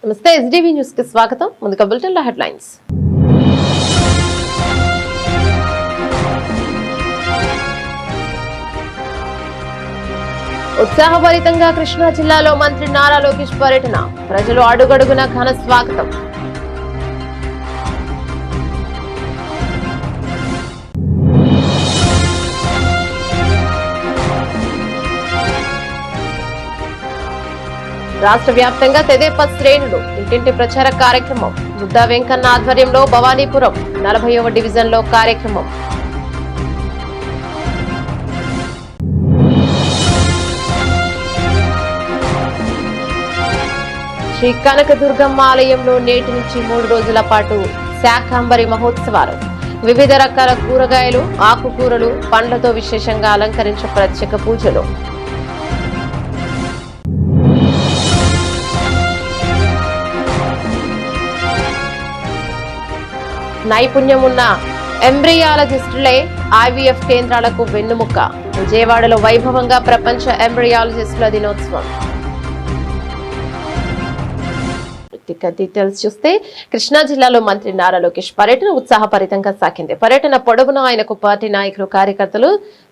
నమస్తే SDV news కి స్వాగతం. ముందుగా బులెటిన్ లో హెడ్లైన్స్. ఉత్సాహభరితంగా కృష్ణా జిల్లాలో మంత్రి నారా లోకేష్ పర్యటన, ప్రజలు అడుగడుగున ఘన స్వాగతం. రాష్ట్ర వ్యాప్తంగా తెదేపా శ్రేణులు ఇంటింటి ప్రచార కార్యక్రమం. బుద్దా వెంకన్న ఆధ్వర్యంలో భవానీపురం 40వ డివిజన్లో కార్యక్రమం. శ్రీ కనకదుర్గమ్మ ఆలయంలో నేటి నుంచి 3 రోజుల పాటు శాకాంబరి మహోత్సవాలు. వివిధ రకాల కూరగాయలు, ఆకుకూరలు, పండ్లతో విశేషంగా అలంకరించే ప్రత్యేక పూజలు. నైపుణ్యం ఉన్న ఎంబ్రియాలజిస్టులే ఐవీఎఫ్ కేంద్రాలకు వెన్నుముక్క. విజయవాడలో వైభవంగా ప్రపంచ ఎంబ్రియాలజిస్టుల దినోత్సవం. డీటెయిల్స్ చూస్తే కృష్ణా జిల్లాలో మంత్రి నారా లోకేష్ పర్యటన ఉత్సాహభరితంగా సాగింది. పర్యటన పొడవునా ఆయనకు పార్టీ నాయకులు, కార్యకర్తలు,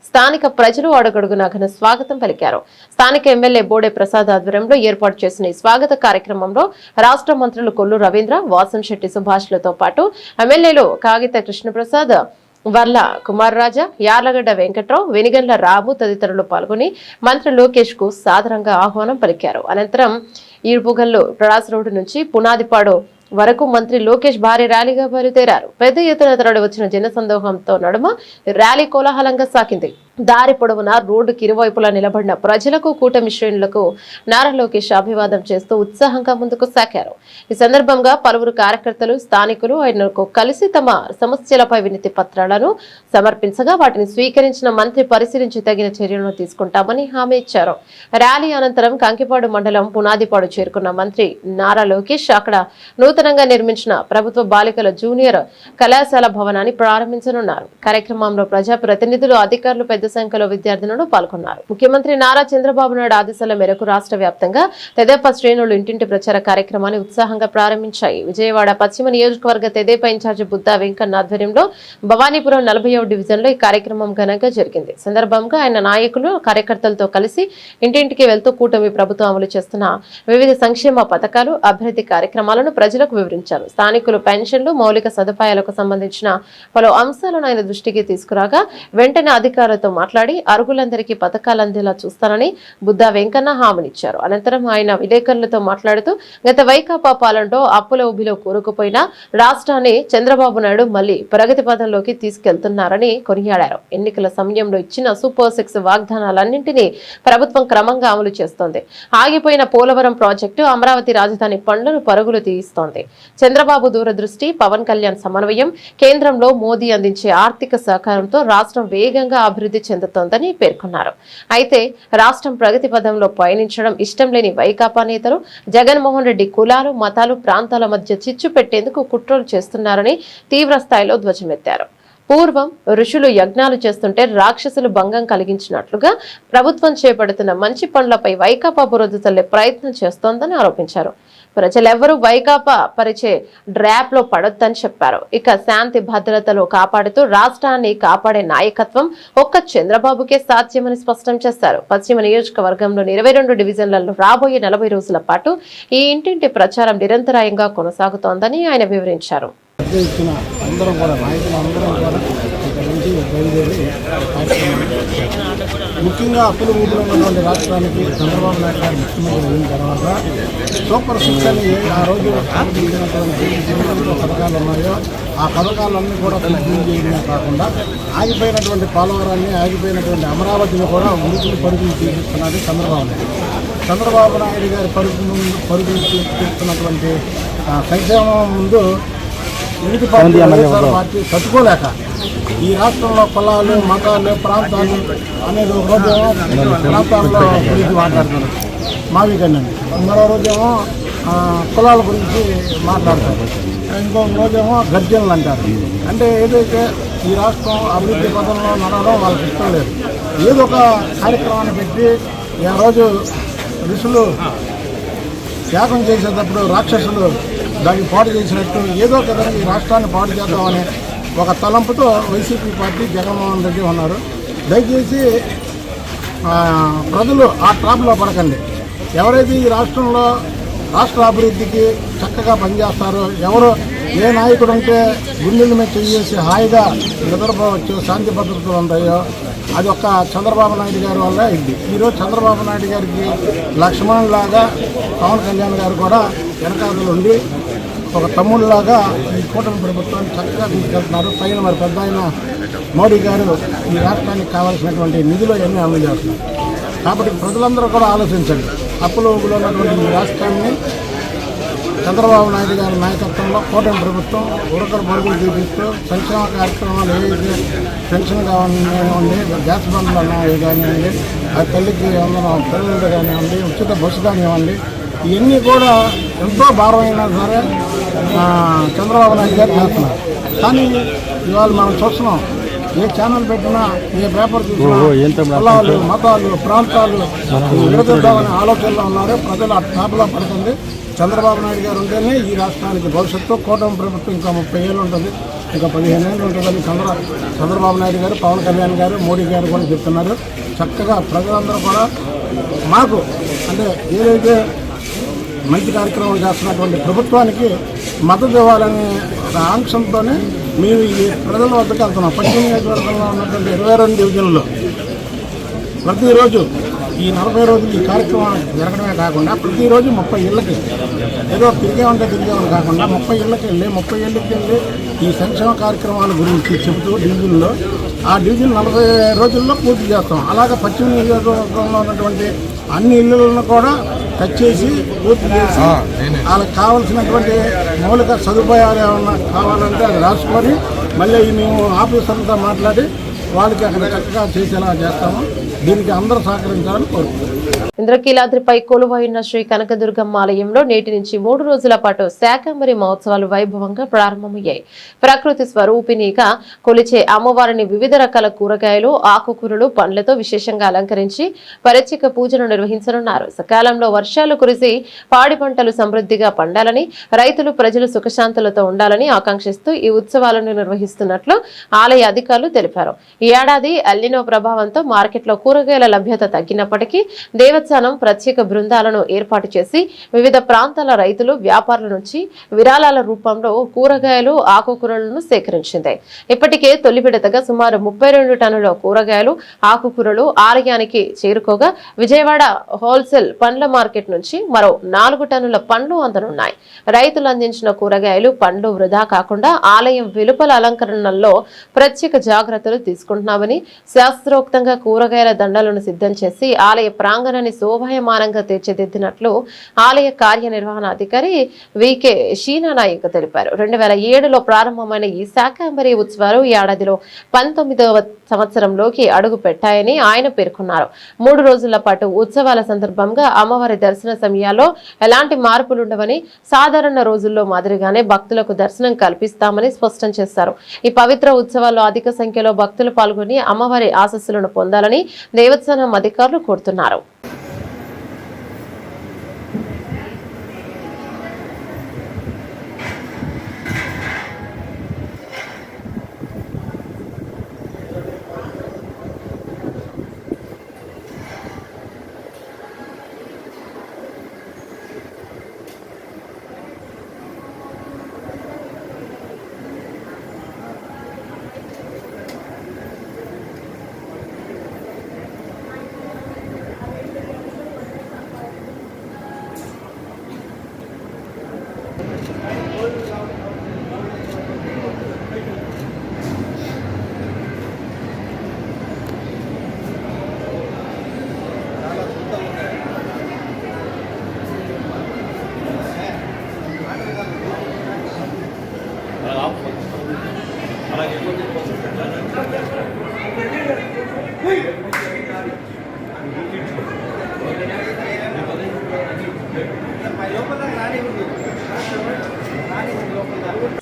స్థానిక ప్రజలు అడుగడుగునా ఘన స్వాగతం పలికారు. స్థానిక ఎమ్మెల్యే బోడే ప్రసాద్ ఆధ్వర్యంలో ఏర్పాటు చేసిన ఈ స్వాగత కార్యక్రమంలో రాష్ట్ర మంత్రులు కొల్లు రవీంద్ర, వాసంశెట్టి సుభాష్లతో పాటు ఎమ్మెల్యేలు కాగిత కృష్ణప్రసాద్, వర్ల కుమార్ రాజా, యార్లగడ్డ వెంకట్రావు, వెనిగండ్ల రాము తదితరులు పాల్గొని మంత్రి లోకేష్ కు సాదరంగా ఆహ్వానం పలికారు. అనంతరం ఈడుపుగల్లు ప్రడాస్ రోడ్డు నుంచి పునాదిపాడు వరకు మంత్రి లోకేష్ భారీ ర్యాలీగా బయలుదేరారు. పెద్ద ఎత్తున తరలి వచ్చిన జనసందోహంతో నడుమ ర్యాలీ కోలాహలంగా సాగింది. దారి పొడవునా రోడ్డుకి ఇరువైపులా నిలబడిన ప్రజలకు, కూటమి శ్రేణులకు నారా లోకేష్ అభివాదం చేస్తూ ఉత్సాహంగా ముందుకు సాగారు. ఈ సందర్భంగా పలువురు కార్యకర్తలు, స్థానికులు ఆయనకు కలిసి తమ సమస్యలపై వినతి పత్రాలను సమర్పించగా వాటిని స్వీకరించిన మంత్రి పరిశీలించి తగిన చర్యలను తీసుకుంటామని హామీ ఇచ్చారు. ర్యాలీ అనంతరం కంకిపాడు మండలం పునాదిపాడు చేరుకున్న మంత్రి నారా లోకేష్ అక్కడ నూతనంగా నిర్మించిన ప్రభుత్వ బాలికల జూనియర్ కళాశాల భవనాన్ని ప్రారంభించనున్నారు. కార్యక్రమంలో ప్రజాప్రతినిధులు, అధికారులు పెద్ద సంఖ్యలో విద్యార్థులను పాల్గొన్నారు. ముఖ్యమంత్రి నారా చంద్రబాబు నాయుడు ఆదేశాల మేరకు రాష్ట్ర వ్యాప్తంగా తెదేపా శ్రేణులు ఇంటింటి ప్రచార కార్యక్రమాన్ని ఉత్సాహంగా ప్రారంభించాయి. విజయవాడ పశ్చిమ నియోజకవర్గ తెదేపా ఇన్ఛార్జి బుద్దా వెంకన్న ఆధ్వర్యంలో భవానీపురం 40వ డివిజన్ లో ఈ కార్యక్రమం ఘనంగా జరిగింది. సందర్భంగా ఆయన నాయకులు, కార్యకర్తలతో కలిసి ఇంటింటికి వెళ్తూ కూటమి ప్రభుత్వం అమలు చేస్తున్న వివిధ సంక్షేమ పథకాలు, అభివృద్ధి కార్యక్రమాలను ప్రజలకు వివరించారు. స్థానికులు పెన్షన్లు, మౌలిక సదుపాయాలకు సంబంధించిన పలు అంశాలను ఆయన దృష్టికి తీసుకురాగా వెంటనే అధికారులతో మాట్లాడి అర్హులందరికీ పథకాలు అందేలా చూస్తానని బుద్దా వెంకన్న హామీనిచ్చారు. అనంతరం ఆయన విలేకరులతో మాట్లాడుతూ గత వైకాపా పాలనలో అప్పుల ఊబిలో కూరుకుపోయిన రాష్ట్రాన్ని చంద్రబాబు నాయుడు మళ్లీ ప్రగతి పథంలోకి తీసుకెళ్తున్నారని కొనియాడారు. ఎన్నికల సమయంలో ఇచ్చిన సూపర్ 6 వాగ్దానాలన్నింటినీ ప్రభుత్వం క్రమంగా అమలు చేస్తోంది. ఆగిపోయిన పోలవరం ప్రాజెక్టు, అమరావతి రాజధాని పనులను పరుగులు తీయిస్తోంది. చంద్రబాబు దూరదృష్టి, పవన్ కళ్యాణ్ సమన్వయం, కేంద్రంలో మోదీ అందించే ఆర్థిక సహకారంతో రాష్ట్రం వేగంగా అభివృద్ధి చెందుతోందని పేర్కొన్నారు. అయితే రాష్ట్రం ప్రగతి పథంలో పయనించడం ఇష్టం లేని వైకాపా నేతలు జగన్మోహన్ రెడ్డి కులాలు, మతాలు, ప్రాంతాల మధ్య చిచ్చు పెట్టేందుకు కుట్రలు చేస్తున్నారని తీవ్ర స్థాయిలో ధ్వజమెత్తారు. పూర్వం ఋషులు యజ్ఞాలు చేస్తుంటే రాక్షసులు భంగం కలిగించినట్లుగా ప్రభుత్వం చేపడుతున్న మంచి పనులపై వైకాపా బురద చల్లే ప్రయత్నం చేస్తోందని ఆరోపించారు. ప్రజలెవరూ వైకాపా పరిచే డ్రాప్ లో పడొద్దని చెప్పారు. ఇక శాంతి భద్రతలు కాపాడుతూ రాష్ట్రాన్ని కాపాడే నాయకత్వం ఒక్క చంద్రబాబుకే సాధ్యమని స్పష్టం చేశారు. పశ్చిమ నియోజకవర్గంలోని 22 డివిజన్లలో రాబోయే 40 రోజుల పాటు ఈ ఇంటింటి ప్రచారం నిరంతరాయంగా కొనసాగుతోందని ఆయన వివరించారు. అందరం కూడా నాయకులందరం కూడా ఇక్కడ నుంచి బయలుదేరి ముఖ్యంగా అప్పుల ఊపిలో ఉన్నటువంటి రాష్ట్రానికి చంద్రబాబు నాయుడు గారు ముఖ్యమంత్రి అయిన తర్వాత సూపర్ 6 అని ఆ రోజు ఇచ్చినటువంటి పథకాలు ఉన్నాయో ఆ పథకాలన్నీ కూడా పూర్తి చేయడమే కాకుండా ఆగిపోయినటువంటి పోలవరాన్ని, ఆగిపోయినటువంటి అమరావతిని కూడా ఉనికిని పరుగులు తీసిస్తున్నది చంద్రబాబు నాయుడు గారి పరుగులు తీస్తున్నటువంటి సంక్షేమం ముందు పార్టీ తట్టుకోలేక ఈ రాష్ట్రంలో కులాలు, మతాలు, ప్రాంతాలు అనేది ఒక రోజేమో ప్రాంతాల్లో గురించి మాట్లాడుతున్నారు మావికన్నండి, మరో రోజేమో కులాల గురించి మాట్లాడతారు, ఇంకొక రోజేమో గర్జనలు అంటారు. అంటే ఏదైతే ఈ రాష్ట్రం అభివృద్ధి పథంలో నడవడం వాళ్ళకి ఇష్టం లేదు. ఏదో ఒక కార్యక్రమాన్ని పెట్టి ఆ రోజు ఋషులు త్యాగం చేసేటప్పుడు రాక్షసులు దాన్ని పాడు చేసినట్టు ఏదో ఒక విధంగా ఈ రాష్ట్రాన్ని పాడు చేద్దామనే ఒక తలంపుతో వైసీపీ పార్టీ జగన్మోహన్ రెడ్డి ఉన్నారు. దయచేసి ప్రజలు ఆ ట్రాప్లో పడకండి. ఎవరైతే ఈ రాష్ట్రంలో రాష్ట్ర అభివృద్ధికి చక్కగా పనిచేస్తారో, ఎవరు ఏ నాయకుడు ఉంటే గుండెల మీద చేసి హాయిగా నిద్రపోవచ్చు, శాంతి భద్రతలు ఉంటాయో అది ఒక్క చంద్రబాబు నాయుడు గారి వల్ల ఇది. ఈరోజు చంద్రబాబు నాయుడు గారికి లక్ష్మణులాగా పవన్ కళ్యాణ్ గారు కూడా వెనకాతలు ఉండి ఒక తమ్ముళ్ళలాగా ఈ కూటమి ప్రభుత్వాన్ని చక్కగా తీసుకెళ్తున్నారు. పైన మరి పెద్ద ఆయన మోడీ గారు ఈ రాష్ట్రానికి కావాల్సినటువంటి నిధులు అన్నీ అమలు చేస్తున్నారు. కాబట్టి ప్రజలందరూ కూడా ఆలోచించండి. అప్పులో ఉన్నటువంటి ఈ రాష్ట్రాన్ని చంద్రబాబు నాయుడు గారి నాయకత్వంలో కూటమి ప్రభుత్వం ఉరకలు పరుగులు చూపిస్తూ సంక్షేమ కార్యక్రమాలు ఏవైతే పెన్షన్ కానివ్వండి, గ్యాస్ బండ్లు అన్నవి కానివ్వండి, అది తల్లికి అందరం పిల్లలు కానివ్వండి, ఉచిత బస్సు కానివ్వండి, ఇవన్నీ కూడా ఎంతో భారమైనా సరే చంద్రబాబు నాయుడు గారు చేస్తున్నారు. కానీ ఇవాళ మనం చూస్తున్నాం, ఏ ఛానల్ పెట్టినా, ఏ పేపర్ చూసినా కులాలు, మతాలు, ప్రాంతాలు విడదీద్దామనే ఆలోచనలో ఉన్నారు. ప్రజలు ఆ టాప్లో పడుతుంది. చంద్రబాబు నాయుడు గారు ఉంటేనే ఈ రాష్ట్రానికి భవిష్యత్తు. కూటమి ప్రభుత్వం ఇంకా 30 ఏళ్ళు ఉంటుంది, ఇంకా 15 ఏళ్ళు ఉంటుందని చంద్రబాబు నాయుడు గారు, పవన్ కళ్యాణ్ గారు, మోడీ గారు కూడా చెప్తున్నారు. చక్కగా ప్రజలందరూ కూడా మాకు అంటే ఏదైతే మంచి కార్యక్రమాలు చేస్తున్నటువంటి ప్రభుత్వానికి మద్దతు ఇవ్వాలనే ఆంక్షలతోనే మేము ఈ ప్రజల వద్దకు వెళ్తున్నాం. పశ్చిమ నియోజకవర్గంలో ఉన్నటువంటి 22 డివిజన్లలో ప్రతిరోజు ఈ 40 రోజులు ఈ కార్యక్రమం జరగడమే కాకుండా ప్రతిరోజు 30 ఇళ్ళకి ఏదో తిరిగేమని కాకుండా 30 ఇళ్ళకి వెళ్ళి ఈ సంక్షేమ కార్యక్రమాల గురించి చెబుతూ డివిజన్లో ఆ డివిజన్ 40 రోజుల్లో పూర్తి చేస్తాం. అలాగే పశ్చిమ నియోజకవర్గంలో ఉన్నటువంటి అన్ని ఇళ్ళలను కూడా టచ్ చేసి పూర్తి చేసి వాళ్ళకి కావాల్సినటువంటి మౌలిక సదుపాయాలు ఏమన్నా కావాలంటే అది రాసుకొని మళ్ళీ మేము ఆఫీసర్లతో మాట్లాడి వాళ్ళకి అక్కడ చక్కగా చేసేలా చేస్తాము. దీనికి అందరూ సహకరించాలని కోరుకుంటున్నాం. ఇంద్రకీలాద్రిపై కొలువైన శ్రీ కనకదుర్గమ్మ ఆలయంలో నేటి నుంచి 3 రోజుల పాటు శాకంబరి మహోత్సవాలు వైభవంగా ప్రారంభమయ్యాయి. ప్రకృతి స్వరూపిణిగా కొలిచే అమ్మవారిని వివిధ రకాల కూరగాయలు, ఆకుకూరలు, పండ్లతో విశేషంగా అలంకరించి ప్రత్యేక పూజలు నిర్వహించనున్నారు. సకాలంలో వర్షాలు కురిసి పాడి పంటలు సమృద్ధిగా పండాలని, రైతులు, ప్రజలు సుఖశాంతులతో ఉండాలని ఆకాంక్షిస్తూ ఈ ఉత్సవాలను నిర్వహిస్తున్నట్లు ఆలయ అధికారులు తెలిపారు. ఈ ఏడాది ఎల్నినో ప్రభావంతో మార్కెట్లో కూరగాయల లభ్యత తగ్గినప్పటికీ దేవస్థానం ప్రత్యేక బృందాలను ఏర్పాటు చేసి వివిధ ప్రాంతాల రైతులు, వ్యాపారుల నుంచి విరాళాల రూపంలో కూరగాయలు, ఆకుకూరలను సేకరించింది. ఇప్పటికే తొలి విడతగా సుమారు 32 టన్నుల కూరగాయలు, ఆకుకూరలు ఆలయానికి చేరుకోగా విజయవాడ హోల్సేల్ పండ్ల మార్కెట్ నుంచి మరో 4 టన్నుల పండ్లు అందనున్నాయి. రైతులు అందించిన కూరగాయలు, పండ్లు వృధా కాకుండా ఆలయం వెలుపల అలంకరణలో ప్రత్యేక జాగ్రత్తలు తీసుకుంటున్నామని, శాస్త్రోక్తంగా కూరగాయల దండలను సిద్ధం చేసి ఆలయ ప్రాంగణాన్ని శోభాయమానంగా తీర్చిదిద్దినట్లు ఆలయ కార్యనిర్వహణాధికారి వికే షీనానాయక్ తెలిపారు. 2007లో ప్రారంభమైన ఈ శాకంబరి ఉత్సవాలు ఈ ఏడాదిలో 19వ సంవత్సరంలోకి అడుగు పెట్టాయని ఆయన పేర్కొన్నారు. 3 రోజుల పాటు ఉత్సవాల సందర్భంగా అమ్మవారి దర్శన సమయాల్లో ఎలాంటి మార్పులుండవని, సాధారణ రోజుల్లో మాదిరిగానే భక్తులకు దర్శనం కల్పిస్తామని స్పష్టం చేశారు. ఈ పవిత్ర ఉత్సవాల్లో అధిక సంఖ్యలో భక్తులు పాల్గొని అమ్మవారి ఆశీస్సులను పొందాలని దేవస్థానం అధికారులు కోరుతున్నారు.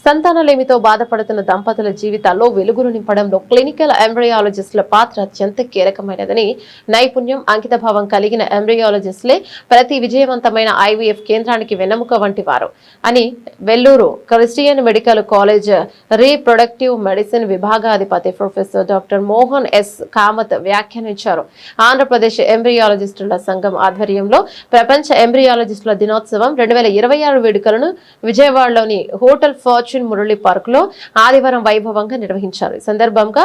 సంతానలేమితో బాధపడుతున్న దంపతుల జీవితాల్లో వెలుగులు నింపడంలో క్లినికల్ ఎంబ్రియాలజిస్టుల పాత్ర అత్యంత కీలకమైనదని, నైపుణ్యం, అంకితభావం కలిగిన ఎంబ్రియాలజిస్టులే ప్రతి విజయవంతమైన ఐవీఎఫ్ కేంద్రానికి వెన్నెముక వంటి వారు అని Vellore Christian medical college reproductive medicine విభాగాధిపతి professor doctor Mohan S Kamath వ్యాఖ్యానించారు. ఆంధ్రప్రదేశ్ ఎంబ్రియాలజిస్టుల సంఘం ఆధ్వర్యంలో ప్రపంచ ఎంబ్రియాలజిస్టుల దినోత్సవం 2026 వేడుకలను విజయవాడలోని హోటల్ ఫార్చ్యూన్ మురళి పార్క్ లో ఆదివారం వైభవంగా నిర్వహించారు. ఈ సందర్భంగా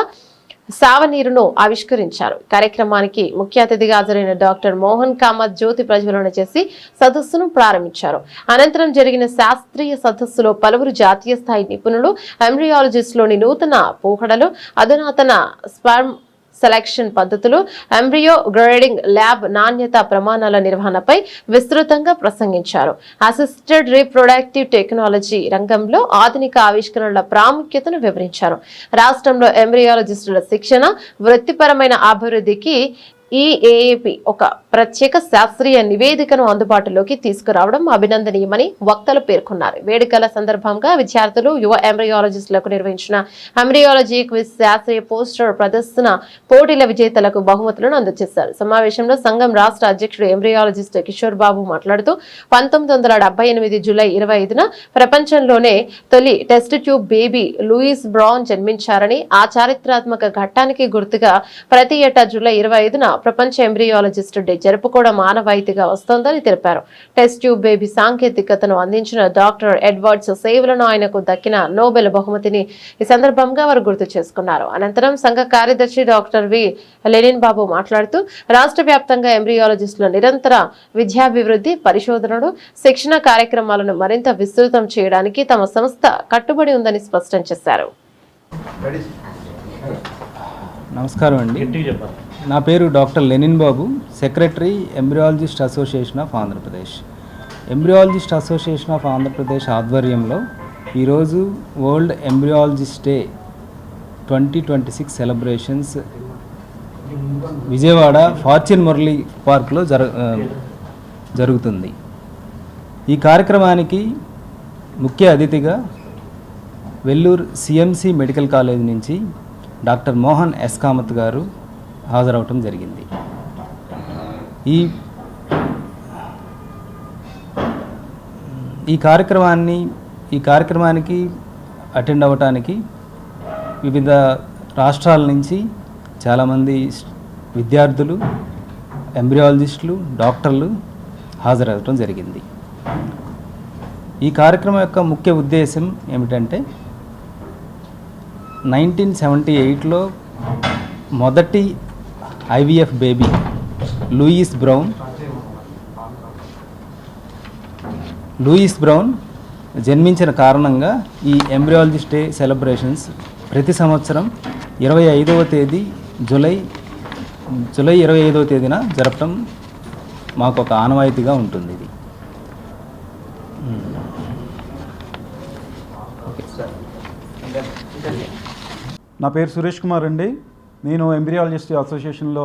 సావనీరును ఆవిష్కరించారు. కార్యక్రమానికి ముఖ్య అతిథిగా హాజరైన డాక్టర్ మోహన్ కామత్ జ్యోతి ప్రజ్వలన చేసి సదస్సును ప్రారంభించారు. అనంతరం జరిగిన శాస్త్రీయ సదస్సులో పలువురు జాతీయ స్థాయి నిపుణులు, ఎంబ్రియాలజిస్టులోని నూతన పోకడలు, అధునాతన స్పర్మ్ సెలక్షన్ పద్ధతులు, ఎంబ్రియో గ్రేడింగ్ ల్యాబ్ నాణ్యత ప్రమాణాల నిర్వహణపై విస్తృతంగా ప్రసంగించారు. అసిస్టెడ్ రీప్రొడక్టివ్ టెక్నాలజీ రంగంలో ఆధునిక ఆవిష్కరణల ప్రాముఖ్యతను వివరించారు. రాష్ట్రంలో ఎంబ్రియాలజిస్టుల శిక్షణ, వృత్తిపరమైన అభివృద్ధికి ఈ ఏఏపీ ఒక ప్రత్యేక శాస్త్రీయ నివేదికను అందుబాటులోకి తీసుకురావడం అభినందనీయమని వక్తలు పేర్కొన్నారు. వేడుకల సందర్భంగా విద్యార్థులు, యువ ఎంబ్రియాలజిస్టులకు నిర్వహించిన ఎంబ్రియాలజీ క్విజ్ శాస్త్రీయ పోస్టర్ ప్రదర్శన పోటీల విజేతలకు బహుమతులను అందజేశారు. సమావేశంలో సంఘం రాష్ట్ర అధ్యక్షుడు ఎంబ్రియాలజిస్ట్ కిషోర్ బాబు మాట్లాడుతూ 1978 జూలై 25న ప్రపంచంలోనే తొలి test tube baby Louise Brown జన్మించారని, ఆ చారిత్రాత్మక ఘట్టానికి గుర్తుగా ప్రతి ఏటా జూలై 25న ప్రపంచ ఎంబ్రియాలజిస్ట్ డే జరుపుకోవడం ఆనవాయితీగా వస్తోందని తెలిపారు. టెస్ట్ ట్యూబ్ బేబీ సాంకేతికతను అందించిన డాక్టర్ ఎడ్వర్డ్స్ సేవలను ఆయనకు దక్కిన నోబెల్ బహుమతిని ఈ సందర్భంగా వారు గుర్తు చేసుకున్నారు. అనంతరం సంఘ కార్యదర్శి డాక్టర్ వి లెనిన్ బాబు మాట్లాడుతూ రాష్ట్ర వ్యాప్తంగా ఎంబ్రియాలజిస్టుల నిరంతర విద్యాభివృద్ధి, పరిశోధనలు, శిక్షణ కార్యక్రమాలను మరింత విస్తృతం చేయడానికి తమ సంస్థ కట్టుబడి ఉందని స్పష్టం చేశారు. నమస్కారం అండి. నా పేరు doctor Lenin Babu, secretary embryologist association of Andhra Pradesh. Embryologist association of Andhra Pradesh ఆధ్వర్యంలో ఈరోజు world embryologist day 2026 celebrations Vijayawada Fortune Murali పార్క్లో జరుగుతుంది. ఈ కార్యక్రమానికి ముఖ్య అతిథిగా వెల్లూరు సిఎంసి మెడికల్ కాలేజ్ నుంచి డాక్టర్ మోహన్ ఎస్ కామత్ గారు హాజరవటం జరిగింది. ఈ కార్యక్రమానికి అటెండ్ అవ్వటానికి వివిధ రాష్ట్రాల నుంచి చాలామంది విద్యార్థులు, ఎంబ్రియాలజిస్టులు, డాక్టర్లు హాజరవటం జరిగింది. ఈ కార్యక్రమం యొక్క ముఖ్య ఉద్దేశం ఏమిటంటే 1978లో మొదటి ఐవీఎఫ్ బేబీ లూయిస్ బ్రౌన్ జన్మించిన కారణంగా ఈ ఎంబ్రియాలజిస్ట్ డే సెలబ్రేషన్స్ ప్రతి సంవత్సరం 25వ తేదీ జూలై 25వ తేదీన జరపడం మాకు ఒక ఆనవాయితీగా ఉంటుంది. ఇది నా పేరు సురేష్ కుమార్ అండి. నేను ఎంబ్రియాలజిస్ట్ అసోసియేషన్లో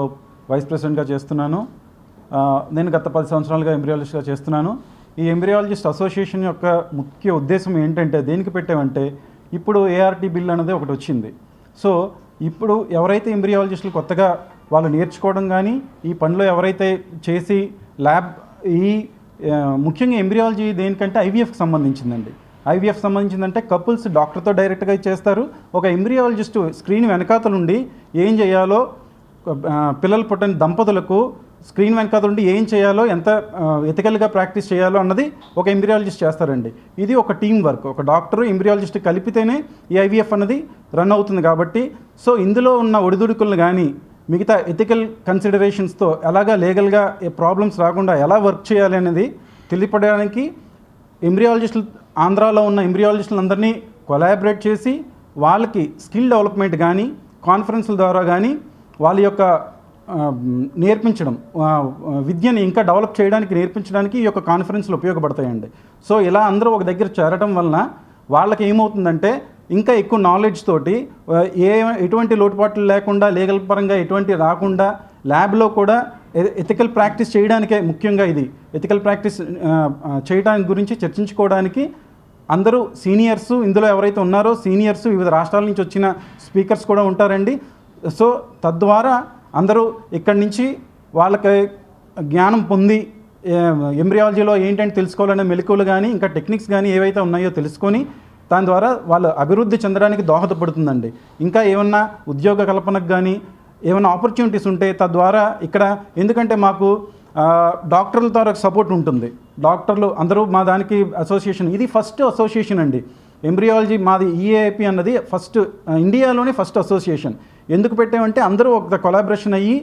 వైస్ ప్రెసిడెంట్గా చేస్తున్నాను. నేను గత 10 సంవత్సరాలుగా ఎంబ్రియాలజిస్ట్గా చేస్తున్నాను. ఈ ఎంబ్రియాలజిస్ట్ అసోసియేషన్ యొక్క ముఖ్య ఉద్దేశం ఏంటంటే, దేనికి పెట్టామంటే, ఇప్పుడు ఏఆర్టీ బిల్ అనేది ఒకటి వచ్చింది. సో ఇప్పుడు ఎవరైతే ఎంబ్రియాలజిస్టులు కొత్తగా వాళ్ళు నేర్చుకోవడం కానీ, ఈ పనిలో ఎవరైతే చేసి ల్యాబ్ ముఖ్యంగా ఎంబ్రియాలజీ దేనికంటే ఐవీఎఫ్కి సంబంధించిందండి. ఐవీఎఫ్ సంబంధించిందంటే కపుల్స్ డాక్టర్తో డైరెక్ట్గా చేస్తారు. ఒక ఎంబ్రియాలజిస్టు స్క్రీన్ వెనకాతలుండి ఏం చేయాలో, పిల్లలు పుట్టని దంపతులకు స్క్రీన్ వెనకాతలుండి ఏం చేయాలో, ఎంత ఎథికల్గా ప్రాక్టీస్ చేయాలో అన్నది ఒక ఎంబ్రియాలజిస్ట్ చేస్తారండి. ఇది ఒక టీం వర్క్. ఒక డాక్టరు ఎంబ్రియాలజిస్ట్ కలిపితేనే ఈ ఐవీఎఫ్ అన్నది రన్ అవుతుంది. కాబట్టి సో ఇందులో ఉన్న ఒడిదుడుకులను కానీ, మిగతా ఎథికల్ కన్సిడరేషన్స్తో ఎలాగా లీగల్గా ప్రాబ్లమ్స్ రాకుండా ఎలా వర్క్ చేయాలి అనేది తెలియపడడానికి ఎంబ్రియాలజిస్టులు, ఆంధ్రాలో ఉన్న ఎంబ్రియాలజిస్టులందరినీ కొలాబరేట్ చేసి వాళ్ళకి స్కిల్ డెవలప్మెంట్ కానీ, కాన్ఫరెన్స్ల ద్వారా కానీ వాళ్ళ యొక్క నేర్పించడం, విద్యని ఇంకా డెవలప్ చేయడానికి నేర్పించడానికి ఈ యొక్క కాన్ఫరెన్స్లు ఉపయోగపడతాయండి. సో ఇలా అందరూ ఒక దగ్గర చేరటం వలన వాళ్ళకి ఏమవుతుందంటే, ఇంకా ఎక్కువ నాలెడ్జ్ తోటి ఎటువంటి లోటుపాట్లు లేకుండా, లీగల్ పరంగా ఎటువంటి రాకుండా, ల్యాబ్లో కూడా ఎథికల్ ప్రాక్టీస్ చేయడానికే ముఖ్యంగా ఇది ఎథికల్ ప్రాక్టీస్ చేయడానికి గురించి చర్చించుకోవడానికి అందరూ సీనియర్స్, ఇందులో ఎవరైతే ఉన్నారో సీనియర్స్, వివిధ రాష్ట్రాల నుంచి వచ్చిన స్పీకర్స్ కూడా ఉంటారండి. సో తద్వారా అందరూ ఇక్కడి నుంచి వాళ్ళకి జ్ఞానం పొంది ఎంబ్రియాలజీలో ఏంటంటే తెలుసుకోవాలనే మెలకువలు కానీ ఇంకా టెక్నిక్స్ కానీ ఏవైతే ఉన్నాయో తెలుసుకొని దాని ద్వారా వాళ్ళు అభివృద్ధి చెందడానికి దోహదపడుతుందండి. ఇంకా ఏమన్నా ఉద్యోగ కల్పనకు కానీ ఏమైనా ఆపర్చునిటీస్ ఉంటే తద్వారా ఇక్కడ, ఎందుకంటే మాకు డాక్టర్ల ద్వారా సపోర్ట్ ఉంటుంది. డాక్టర్లు అందరూ మా దానికి అసోసియేషన్, ఇది ఫస్ట్ అసోసియేషన్ అండి ఎంబ్రియాలజీ మాది. ఈఏఐపి అన్నది ఫస్ట్ ఇండియాలోనే ఫస్ట్ అసోసియేషన్. ఎందుకు పెట్టామంటే అందరూ ఒక కొలాబరేషన్ అయ్యి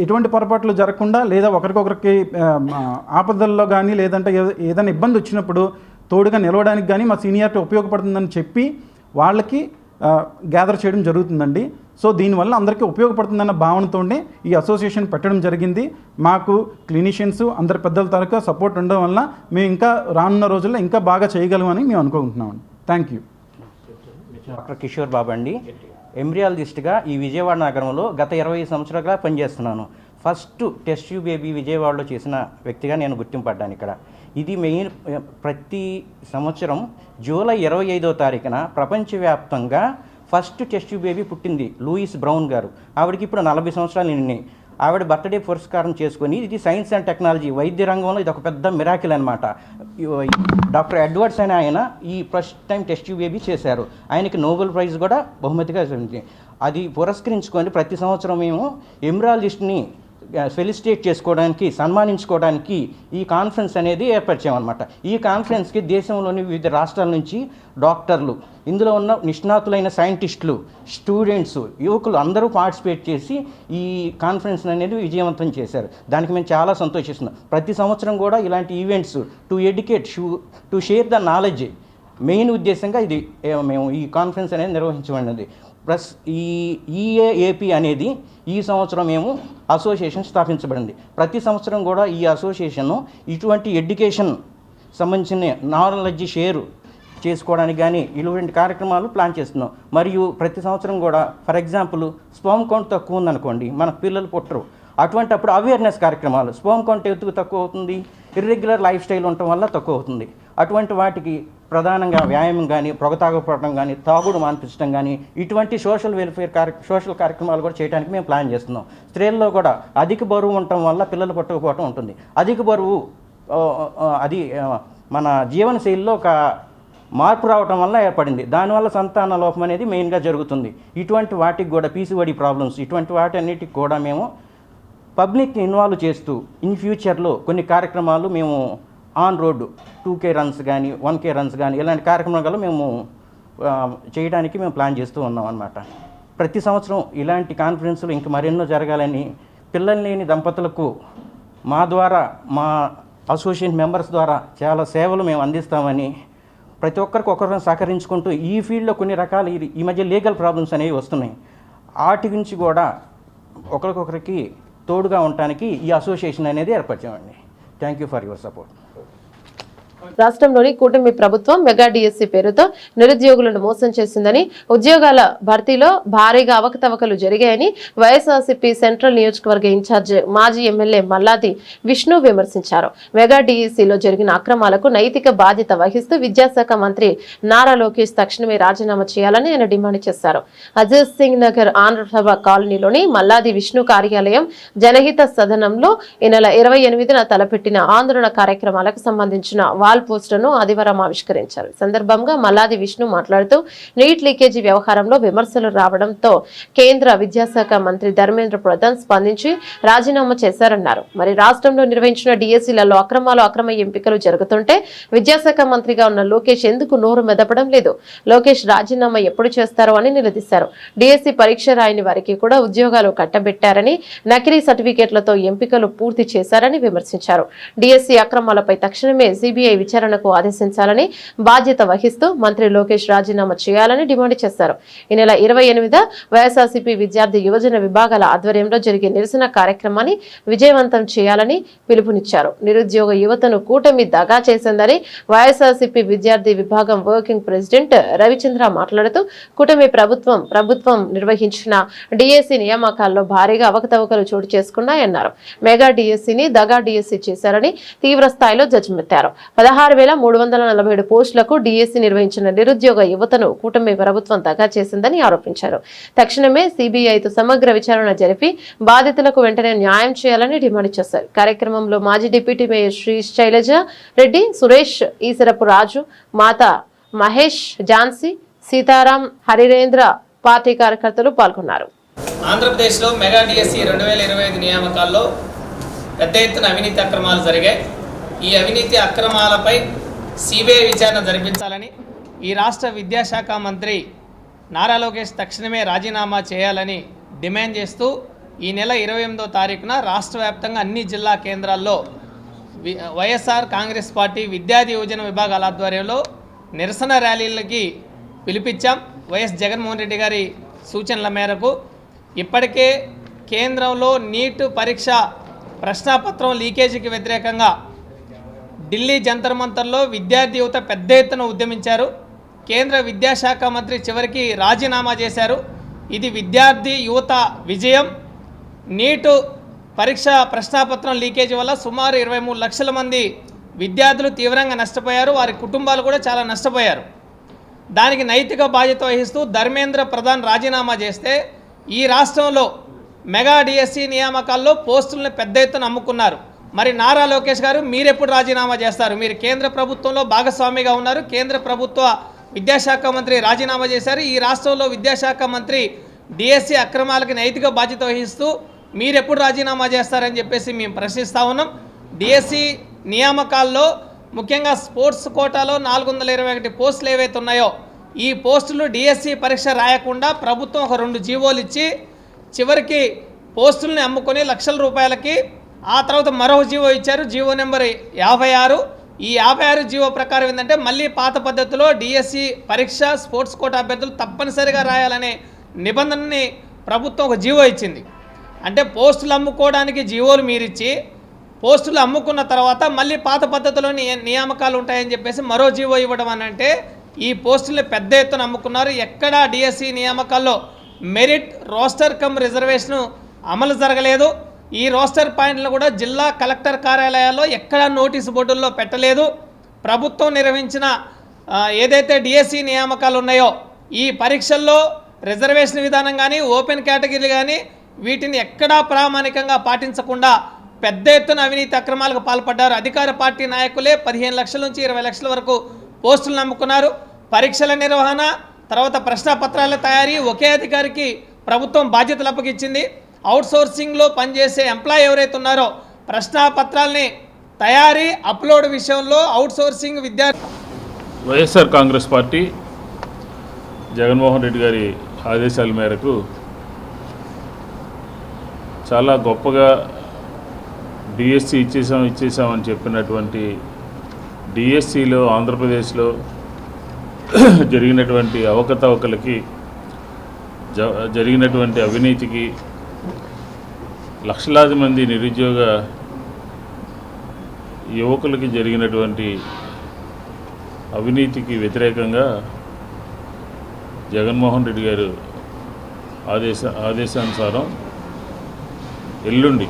ఎటువంటి పొరపాట్లు జరగకుండా, లేదా ఒకరికొకరికి ఆపదల్లో కానీ లేదంటే ఏదైనా ఇబ్బంది వచ్చినప్పుడు తోడుగా నిలవడానికి కానీ మా సీనియారిటీ ఉపయోగపడుతుందని చెప్పి వాళ్ళకి గ్యాదర్ చేయడం జరుగుతుందండి. సో దీనివల్ల అందరికీ ఉపయోగపడుతుందన్న భావనతోనే ఈ అసోసియేషన్ పెట్టడం జరిగింది. మాకు క్లినిషియన్స్ అందరి పెద్దల తరగతి సపోర్ట్ ఉండడం వల్ల మేము ఇంకా రానున్న రోజుల్లో ఇంకా బాగా చేయగలమని మేము అనుకుంటున్నామండి. Thank you. Doctor Kishore Babu అండి, ఎంబ్రియాలజిస్ట్గా ఈ విజయవాడ నగరంలో గత 20 సంవత్సరాలుగా పనిచేస్తున్నాను. ఫస్ట్ టెస్ట్ ట్యూబ్ బేబీ విజయవాడలో చేసిన వ్యక్తిగా నేను గుర్తింపడ్డాను ఇక్కడ. ఇది మెయిన్ ప్రతి సంవత్సరం జూలై 25వ తారీఖున ప్రపంచవ్యాప్తంగా ఫస్ట్ టెస్ట్ ట్యూబ్ బేబీ పుట్టింది లూయిస్ బ్రౌన్ గారు. ఆవిడకి ఇప్పుడు 40 సంవత్సరాలు నిన్నాయి. ఆవిడ బర్త్డే పురస్కారం చేసుకొని, ఇది సైన్స్ అండ్ టెక్నాలజీ వైద్య రంగంలో ఇది ఒక పెద్ద మిరాకిల్ అనమాట. డాక్టర్ ఎడ్వర్డ్స్ అని ఆయన ఈ first time test tube baby చేశారు. ఆయనకి నోబెల్ ప్రైజ్ కూడా బహుమతిగా ఉంది. అది పురస్కరించుకొని ప్రతి సంవత్సరం మేము ఎంబ్రియాలజిస్ట్ని ఫెలిసిటేట్ చేసుకోవడానికి, సన్మానించుకోవడానికి ఈ కాన్ఫరెన్స్ అనేది ఏర్పరిచామన్నమాట. ఈ కాన్ఫరెన్స్కి దేశంలోని వివిధ రాష్ట్రాల నుంచి డాక్టర్లు, ఇందులో ఉన్న నిష్ణాతులైన సైంటిస్టులు, స్టూడెంట్స్, యువకులు అందరూ పార్టిసిపేట్ చేసి ఈ కాన్ఫరెన్స్ అనేది విజయవంతం చేశారు. దానికి మేము చాలా సంతోషిస్తున్నాం. ప్రతి సంవత్సరం కూడా ఇలాంటి events to educate, to share the knowledge main ఉద్దేశంగా ఇది మేము ఈ కాన్ఫరెన్స్ అనేది నిర్వహించబడినది. ప్లస్ ఈ ఈఏఏపి అనేది ఈ సంవత్సరం మేము అసోసియేషన్ స్థాపించబడింది. ప్రతి సంవత్సరం కూడా ఈ అసోసియేషన్ ఇటువంటి ఎడ్యుకేషన్ సంబంధించిన నాలెడ్జ్ షేర్ చేసుకోవడానికి కానీ ఇటువంటి కార్యక్రమాలు ప్లాన్ చేస్తున్నాం. మరియు ప్రతి సంవత్సరం కూడా ఫర్ ఎగ్జాంపుల్ స్పర్మ్ కౌంట్ తక్కువ ఉందనుకోండి, మన పిల్లలు పుట్టరు, అటువంటప్పుడు అవేర్నెస్ కార్యక్రమాలు. స్పర్మ్ కౌంట్ ఎందుకు తక్కువ అవుతుంది? ఇర్రెగ్యులర్ లైఫ్ స్టైల్ ఉండటం వల్ల తక్కువ అవుతుంది. అటువంటి వాటికి ప్రధానంగా వ్యాయామం కానీ, పొగ తాగకపోవడం కానీ, తాగుడు మాన్పించడం కానీ, ఇటువంటి సోషల్ వెల్ఫేర్ సోషల్ కార్యక్రమాలు కూడా చేయడానికి మేము ప్లాన్ చేస్తున్నాం. స్త్రీల్లో కూడా అధిక బరువు ఉండటం వల్ల పిల్లలు పుట్టకపోవడం ఉంటుంది. అధిక బరువు అది మన జీవనశైలిలో ఒక మార్పు రావటం వల్ల ఏర్పడింది. దానివల్ల సంతాన లోపం అనేది మెయిన్గా జరుగుతుంది. ఇటువంటి వాటికి కూడా పీసీఓడి ప్రాబ్లమ్స్, ఇటువంటి వాటి అన్నిటికి కూడా మేము పబ్లిక్ని ఇన్వాల్వ్ చేస్తూ ఇన్ ఫ్యూచర్లో కొన్ని కార్యక్రమాలు మేము ఆన్ రోడ్డు 2K రన్స్ కానీ 1K రన్స్ కానీ ఇలాంటి కార్యక్రమాలు మేము చేయడానికి మేము ప్లాన్ చేస్తూ ఉన్నాం అన్నమాట. ప్రతి సంవత్సరం ఇలాంటి కాన్ఫరెన్స్లు ఇంక మరెన్నో జరగాలని, పిల్లలు లేని దంపతులకు మా ద్వారా, మా అసోసియేషన్ మెంబర్స్ ద్వారా చాలా సేవలు మేము అందిస్తామని, ప్రతి ఒక్కరికి ఒకరిని సహకరించుకుంటూ ఈ ఫీల్డ్లో కొన్ని రకాల ఈ మధ్య లీగల్ ప్రాబ్లమ్స్ అనేవి వస్తున్నాయి, వాటి గురించి కూడా ఒకరికొకరికి తోడుగా ఉండటానికి ఈ అసోసియేషన్ అనేది ఏర్పరిచామండి. Thank you for your support. రాష్ట్రంలోని కూటమి ప్రభుత్వం మెగా డిఎస్సి పేరుతో నిరుద్యోగులను మోసం చేసిందని, ఉద్యోగాల భర్తీలో భారీగా అవకతవకలు జరిగాయని వైఎస్ఆర్సీపీ సెంట్రల్ నియోజకవర్గ ఇన్ఛార్జ్ మాజీ ఎమ్మెల్యే మల్లాది విష్ణు విమర్శించారు. మెగా డిఎస్సిలో జరిగిన అక్రమాలకు నైతిక బాధ్యత వహిస్తూ విద్యాశాఖ మంత్రి నారా లోకేష్ తక్షణమే రాజీనామా చేయాలని ఆయన డిమాండ్ చేశారు. అజయ్ సింగ్ నగర్ ఆంధ్రసభ కాలనీలోని మల్లాది విష్ణు కార్యాలయం జనహిత సదనంలో ఈ నెల 28న తలపెట్టిన ఆందోళన కార్యక్రమాలకు సంబంధించిన వాల్ పోస్టర్ను ఆదివారం ఆవిష్కరించారు. ఈ సందర్భంగా మల్లాది విష్ణు మాట్లాడుతూ నీట్ లీకేజీ వ్యవహారంలో విమర్శలు రావడంతో కేంద్ర విద్యాశాఖ మంత్రి ధర్మేంద్ర ప్రధాన్ స్పందించి రాజీనామా చేశారన్నారు. మరి రాష్ట్రంలో నిర్వహించిన డిఎస్సీలలో అక్రమ ఎంపికలు జరుగుతుంటే విద్యాశాఖ మంత్రిగా ఉన్న లోకేష్ ఎందుకు నోరు మెదపడం లేదు? లోకేష్ రాజీనామా ఎప్పుడు చేస్తారో అని నిలదీశారు. డిఎస్సీ పరీక్ష రాయని వారికి కూడా ఉద్యోగాలు కట్టబెట్టారని, నకిలీ సర్టిఫికేట్లతో ఎంపికలు పూర్తి చేశారని విమర్శించారు. డిఎస్సీ అక్రమాలపై తక్షణమే సిబిఐ విచారణకు ఆదేశించాలని, బాధ్యత వహిస్తూ మంత్రి లోకేష్ రాజీనామా చేయాలని డిమాండ్ చేశారు. ఈ నెల 28న వైఎస్ఆర్సీపీ విద్యార్థి యువజన విభాగాల ఆధ్వర్యంలో జరిగే నిరసన కార్యక్రమాన్ని విజయవంతం చేయాలని పిలుపునిచ్చారు. నిరుద్యోగ యువతను కూటమి దగా చేసిందని వైఎస్ఆర్సీపీ విద్యార్థి విభాగం వర్కింగ్ ప్రెసిడెంట్ రవిచంద్ర మాట్లాడుతూ కూటమి ప్రభుత్వం నిర్వహించిన డిఎస్సీ నియామకాల్లో భారీగా అవకతవకలు చోటు చేసుకున్నాయన్నారు. మెగా డిఎస్సీని దగా డిఎస్సీ చేశారని తీవ్ర స్థాయిలో ధ్వజమెత్తారు. 16,347 పోస్టులకు డిఎస్సి నిర్వహించిన నిరుద్యోగ యువతను కూటమి ప్రభుత్వం దగా చేసిందని ఆరోపించారు. తక్షణమే సిబిఐతో సమగ్ర విచారణ జరిపి బాధితులకు వెంటనే న్యాయం చేయాలని డిమాండ్ చేశారు. కార్యక్రమంలో మాజీ డిప్యూటీ మేయర్ శ్రీ శైలజ రెడ్డి, సురేష్, ఈసరపు రాజు, మాత మహేష్, ఝాన్సీ, సీతారాం, హరిరేంద్ర పార్టీ కార్యకర్తలు పాల్గొన్నారు. ఆంధ్రప్రదేశ్లో మెగా డిఎస్సి 2025 నియామకాల్లో పెద్ద ఎత్తున అవినీతి అక్రమాలు జరిగాయి. ఈ అవినీతి అక్రమాలపై సిబిఐ విచారణ జరిపించాలని ఈ రాష్ట్ర విద్యాశాఖ మంత్రి నారా లోకేష్ తక్షణమే రాజీనామా చేయాలని డిమాండ్ చేస్తూ ఈ నెల 28వ తారీఖున రాష్ట్ర వ్యాప్తంగా అన్ని జిల్లా కేంద్రాల్లో వైఎస్ఆర్ కాంగ్రెస్ పార్టీ విద్యార్థి యువజన విభాగాల ఆధ్వర్యంలో నిరసన ర్యాలీలకి పిలిపించాం. వైఎస్ జగన్మోహన్ రెడ్డి గారి సూచనల మేరకు ఇప్పటికే కేంద్రంలో నీట్ పరీక్ష ప్రశ్నాపత్రం లీకేజీకి వ్యతిరేకంగా ఢిల్లీ జంతర్ మంతర్లో విద్యార్థి యువత పెద్ద ఎత్తున ఉద్యమించారు. కేంద్ర విద్యాశాఖ మంత్రి చివరికి రాజీనామా చేశారు. ఇది విద్యార్థి యువత విజయం. నీట్ పరీక్ష ప్రశ్నాపత్రం లీకేజీ వల్ల సుమారు 23 లక్షల మంది విద్యార్థులు తీవ్రంగా నష్టపోయారు. వారి కుటుంబాలు కూడా చాలా నష్టపోయారు. దానికి నైతిక బాధ్యత వహిస్తూ ధర్మేంద్ర ప్రధాన్ రాజీనామా చేస్తే ఈ రాష్ట్రంలో మెగా డిఎస్సి నియామకాల్లో పోస్టులను పెద్ద ఎత్తున అమ్ముకున్నారు. మరి నారా లోకేష్ గారు మీరెప్పుడు రాజీనామా చేస్తారు? మీరు కేంద్ర ప్రభుత్వంలో భాగస్వామిగా ఉన్నారు. కేంద్ర ప్రభుత్వ విద్యాశాఖ మంత్రి రాజీనామా చేశారు. ఈ రాష్ట్రంలో విద్యాశాఖ మంత్రి డిఎస్సి అక్రమాలకి నైతిక బాధ్యత వహిస్తూ మీరెప్పుడు రాజీనామా చేస్తారని చెప్పేసి మేము ప్రశ్నిస్తూ ఉన్నాం. డిఎస్సి నియామకాల్లో ముఖ్యంగా స్పోర్ట్స్ కోటాలో 421 పోస్టులు ఏవైతే ఉన్నాయో ఈ పోస్టులు డిఎస్సి పరీక్ష రాయకుండా ప్రభుత్వం ఒక 2 జీవోలు ఇచ్చి చివరికి పోస్టుల్ని అమ్ముకొని లక్షల రూపాయలకి ఆ తర్వాత మరో జీవో ఇచ్చారు. GO number 56. ఈ 56 జీవో ప్రకారం ఏంటంటే మళ్ళీ పాత పద్ధతిలో డిఎస్సి పరీక్ష స్పోర్ట్స్ కోటా అభ్యర్థులు తప్పనిసరిగా రాయాలనే నిబంధనని ప్రభుత్వం ఒక జీవో ఇచ్చింది. అంటే పోస్టులు అమ్ముకోవడానికి జీవోలు మీరిచ్చి పోస్టులు అమ్ముకున్న తర్వాత మళ్ళీ పాత పద్ధతిలో నియామకాలు ఉంటాయని చెప్పేసి మరో జీవో ఇవ్వడం అని అంటే ఈ పోస్టుల్ని పెద్ద ఎత్తున అమ్ముకున్నారు. ఎక్కడా డిఎస్సి నియామకాల్లో మెరిట్ రోస్టర్ కమ్ రిజర్వేషన్ అమలు జరగలేదు. ఈ రోస్టర్ పాయింట్లను కూడా జిల్లా కలెక్టర్ కార్యాలయాల్లో ఎక్కడా నోటీసు బోర్డుల్లో పెట్టలేదు. ప్రభుత్వం నిర్వహించిన ఏదైతే డిఎస్సి నియామకాలు ఉన్నాయో ఈ పరీక్షల్లో రిజర్వేషన్ విధానం కానీ ఓపెన్ కేటగిరీలు కానీ వీటిని ఎక్కడా ప్రామాణికంగా పాటించకుండా పెద్ద ఎత్తున అవినీతి అక్రమాలకు పాల్పడ్డారు. అధికార పార్టీ నాయకులే 15 లక్షల నుంచి 20 లక్షల వరకు పోస్టులు నమ్ముకున్నారు. పరీక్షల నిర్వహణ, తర్వాత ప్రశ్నపత్రాల తయారీ ఒకే అధికారికి ప్రభుత్వం బాధ్యతలు అప్పగించింది. అవుట్సోర్సింగ్లో పనిచేసే ఎంప్లాయీ ఎవరైతే ఉన్నారో ప్రశ్నపత్రాలని తయారీ అప్లోడ్ విషయంలో అవుట్సోర్సింగ్ విద్యార్థి వైఎస్ఆర్ కాంగ్రెస్ పార్టీ జగన్మోహన్ రెడ్డి గారి ఆదేశాల మేరకు చాలా గొప్పగా డిఎస్సి ఇచ్చేసామని చెప్పినటువంటి డిఎస్సిలో ఆంధ్రప్రదేశ్లో జరిగినటువంటి అవకతవకలకి జరిగినటువంటి అవినీతికి లక్షలాది మంది నిరుద్యోగ యువకులకి జరిగినటువంటి అవినీతికి వ్యతిరేకంగా జగన్మోహన్ రెడ్డి గారు ఆదేశానుసారం ఎల్లుండి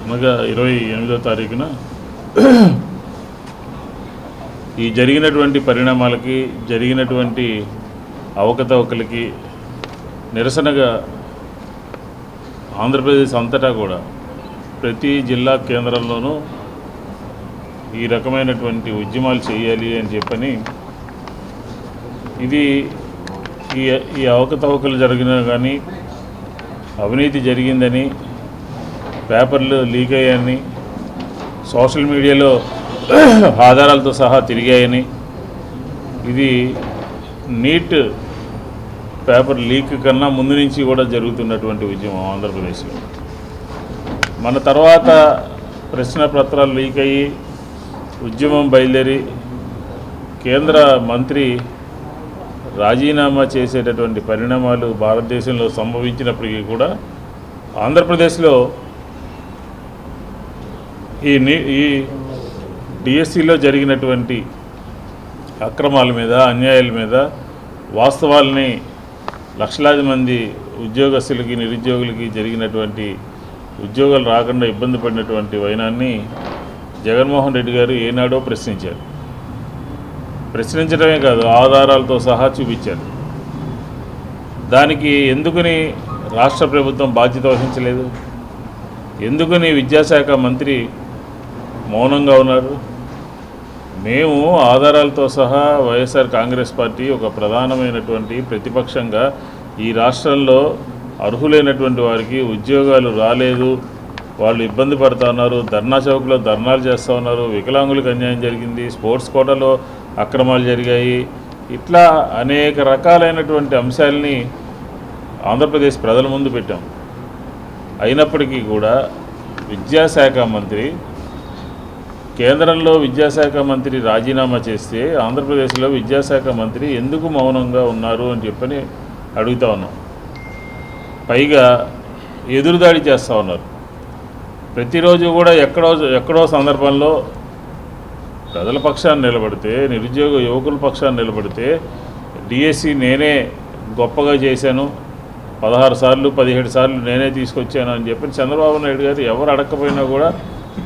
అనగా 28వ తారీఖున ఈ జరిగినటువంటి పరిణామాలకి జరిగినటువంటి అవకతవకలకి నిరసనగా ఆంధ్రప్రదేశ్ అంతటా కూడా ప్రతి జిల్లా కేంద్రంలోనూ ఈ రకమైనటువంటి ఉద్యమాలు చేయాలి అని చెప్పని ఇది ఈ అవకతవకలు జరిగినా కానీ అవినీతి జరిగిందని పేపర్లు లీక్ అయ్యాయని సోషల్ మీడియాలో ఆధారాలతో సహా తిరిగాయని ఇది నీట్ పేపర్ లీక్ కన్నా ముందు నుంచి కూడా జరుగుతున్నటువంటి ఉద్యమం ఆంధ్రప్రదేశ్లో. మన తర్వాత ప్రశ్న పత్రాలు లీక్ అయ్యి ఉద్యమం బయలుదేరి కేంద్ర మంత్రి రాజీనామా చేసేటటువంటి పరిణామాలు భారతదేశంలో సంభవించినప్పటికీ కూడా ఆంధ్రప్రదేశ్లో ఈ డిఎస్సిలో జరిగినటువంటి అక్రమాల మీద అన్యాయాల మీద వాస్తవాల్ని లక్షలాది మంది ఉద్యోగస్తులకి నిరుద్యోగులకి జరిగినటువంటి ఉద్యోగాలు రాకుండా ఇబ్బంది పడినటువంటి వైనాన్ని జగన్మోహన్ రెడ్డి గారు ఏనాడో ప్రశ్నించారు. ప్రశ్నించడమే కాదు, ఆధారాలతో సహా చూపించారు. దానికి ఎందుకని రాష్ట్ర ప్రభుత్వం బాధ్యత వహించలేదు? ఎందుకని విద్యాశాఖ మంత్రి మౌనంగా ఉన్నారు? మేము ఆధారాలతో సహా వైఎస్ఆర్ కాంగ్రెస్ పార్టీ ఒక ప్రధానమైనటువంటి ప్రతిపక్షంగా ఈ రాష్ట్రంలో అర్హులైనటువంటి వారికి ఉద్యోగాలు రాలేదు, వాళ్ళు ఇబ్బంది పడుతూ ఉన్నారు, ధర్నా చౌక్లో ధర్నాలు చేస్తూ ఉన్నారు, వికలాంగులకు అన్యాయం జరిగింది, స్పోర్ట్స్ కోటాలో అక్రమాలు జరిగాయి, ఇట్లా అనేక రకాలైనటువంటి అంశాలని ఆంధ్రప్రదేశ్ ప్రజల ముందు పెట్టాం. అయినప్పటికీ కూడా విద్యాశాఖ మంత్రి, కేంద్రంలో విద్యాశాఖ మంత్రి రాజీనామా చేస్తే ఆంధ్రప్రదేశ్లో విద్యాశాఖ మంత్రి ఎందుకు మౌనంగా ఉన్నారు అని చెప్పని అడుగుతూ ఉన్నాం. పైగా ఎదురుదాడి చేస్తూ ఉన్నారు. ప్రతిరోజు కూడా ఎక్కడో సందర్భంలో ప్రజల పక్షాన్ని నిలబడితే, నిరుద్యోగ యువకుల పక్షాన్ని నిలబడితే డిఎస్సి నేనే గొప్పగా చేశాను, 16 సార్లు 17 సార్లు నేనే తీసుకొచ్చాను అని చెప్పి చంద్రబాబు నాయుడు గారు ఎవరు అడగకపోయినా కూడా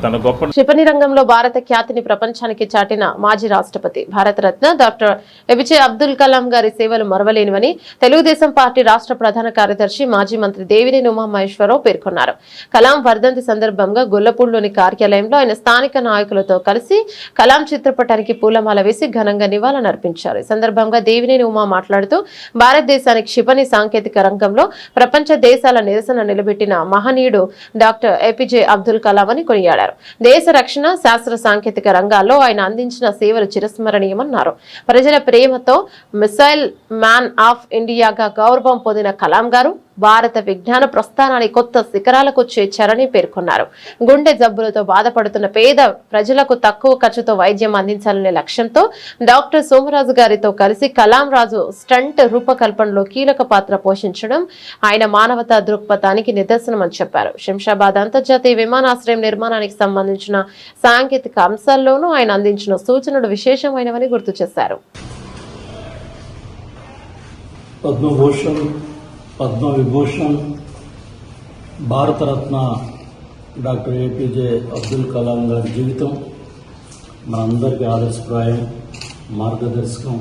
తన గొప్ప క్షిపణి రంగంలో భారత ఖ్యాతిని ప్రపంచానికి చాటిన మాజీ రాష్ట్రపతి భారతరత్న డాక్టర్ ఏపీజే అబ్దుల్ కలాం గారి సేవలు మరవలేనివని తెలుగుదేశం పార్టీ రాష్ట్ర ప్రధాన కార్యదర్శి మాజీ మంత్రి దేవినేని ఉమామహేశ్వరరావు పేర్కొన్నారు. కలాం వర్ధంతి సందర్భంగా గొల్లపూడిలోని కార్యాలయంలో ఆయన స్థానిక నాయకులతో కలిసి కలాం చిత్రపటానికి పూలమాల వేసి ఘనంగా నివాళులర్పించారు. ఈ సందర్భంగా దేవినేని ఉమా మాట్లాడుతూ భారతదేశానికి క్షిపణి సాంకేతిక రంగంలో ప్రపంచ దేశాల నిరసన నిలబెట్టిన మహనీయుడు డాక్టర్ ఏపీజే అబ్దుల్ కలాం అని కొనియాడారు. దేశ రక్షణ, శాస్త్ర సాంకేతిక రంగాల్లో ఆయన అందించిన సేవలు చిరస్మరణీయమన్నారు. ప్రజల ప్రేమతో మిసైల్ మ్యాన్ ఆఫ్ ఇండియాగా గౌరవం పొందిన కలాం గారు భారత విజ్ఞాన ప్రస్థానాన్ని కొత్త శిఖరాలకు చేర్చారని పేర్కొన్నారు. గుండె జబ్బులతో బాధపడుతున్న పేద ప్రజలకు తక్కువ ఖర్చుతో వైద్యం అందించాలనే లక్ష్యంతో డాక్టర్ సోమరాజు గారితో కలిసి కలాం రాజు స్టంట్ రూపకల్పనలో కీలక పాత్ర పోషించడం ఆయన మానవతా దృక్పథానికి నిదర్శనమని చెప్పారు. శంషాబాద్ అంతర్జాతీయ విమానాశ్రయం నిర్మాణానికి సంబంధించిన సాంకేతిక అంశాల్లోనూ ఆయన అందించిన సూచనలు విశేషమైనవని గుర్తు చేశారు. పద్మవిభూషణ్, భారతరత్న డాక్టర్ ఏపీజే అబ్దుల్ కలాం గారి జీవితం మనందరికీ ఆదర్శప్రాయం, మార్గదర్శకం.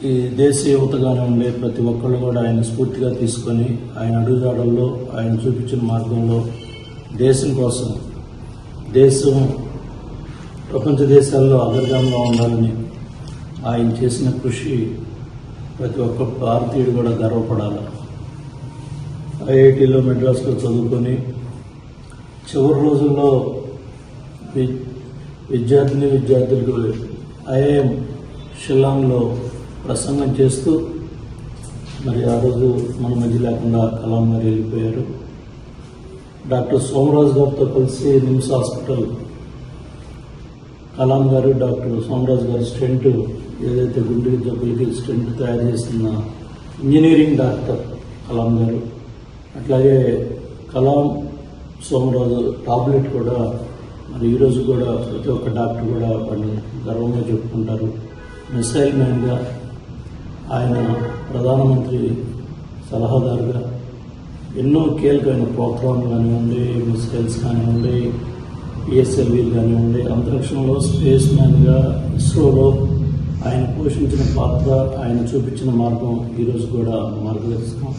ఈ దేశ యువతగానే ఉండే ప్రతి ఒక్కళ్ళు కూడా ఆయన స్ఫూర్తిగా తీసుకొని ఆయన అడుగుజాడల్లో, ఆయన చూపించిన మార్గంలో దేశం కోసం, దేశం ప్రపంచ దేశాల్లో అగ్రగామిగా ఉండాలని ఆయన చేసిన కృషి ప్రతి ఒక్క భారతీయుడు కూడా గర్వపడాలి. ఐఐటీలో, మెడ్రాస్లో చదువుకొని చివరి రోజుల్లో విద్యార్థులకు ఐఐఎం షిల్లాంగ్లో ప్రసంగం చేస్తూ మరి ఆ రోజు మన మధ్య లేకుండా కలాం గారు వెళ్ళిపోయారు. డాక్టర్ సోమరాజు గారితో కలిసి నిమ్స్ హాస్పిటల్ కలాం గారు, డాక్టర్ సోమరాజు గారు స్టెంట్ ఏదైతే గుండె జబ్బులకి స్టెంట్ తయారు చేస్తున్న ఇంజనీరింగ్ డాక్టర్ కలాం గారు. అట్లాగే కలాం సోమరాజు టాబ్లెట్ కూడా మరి ఈరోజు కూడా ప్రతి ఒక్క డాక్టర్ కూడా వాడిని గర్వంగా చెప్పుకుంటారు. మిసైల్ మ్యాన్గా, ఆయన ప్రధానమంత్రి సలహాదారుగా ఎన్నో కీలకమైన ప్రోగ్రాంలు కానివ్వండి, మిసైల్స్ కానివ్వండి, పిఎస్ఎల్వీలు కానివ్వండి, అంతరిక్షంలో స్పేస్ మ్యాన్గా ఇస్రోలో ఆయన పోషించిన పాత్ర, ఆయన చూపించిన మార్గం ఈరోజు కూడా మార్గదర్శకం.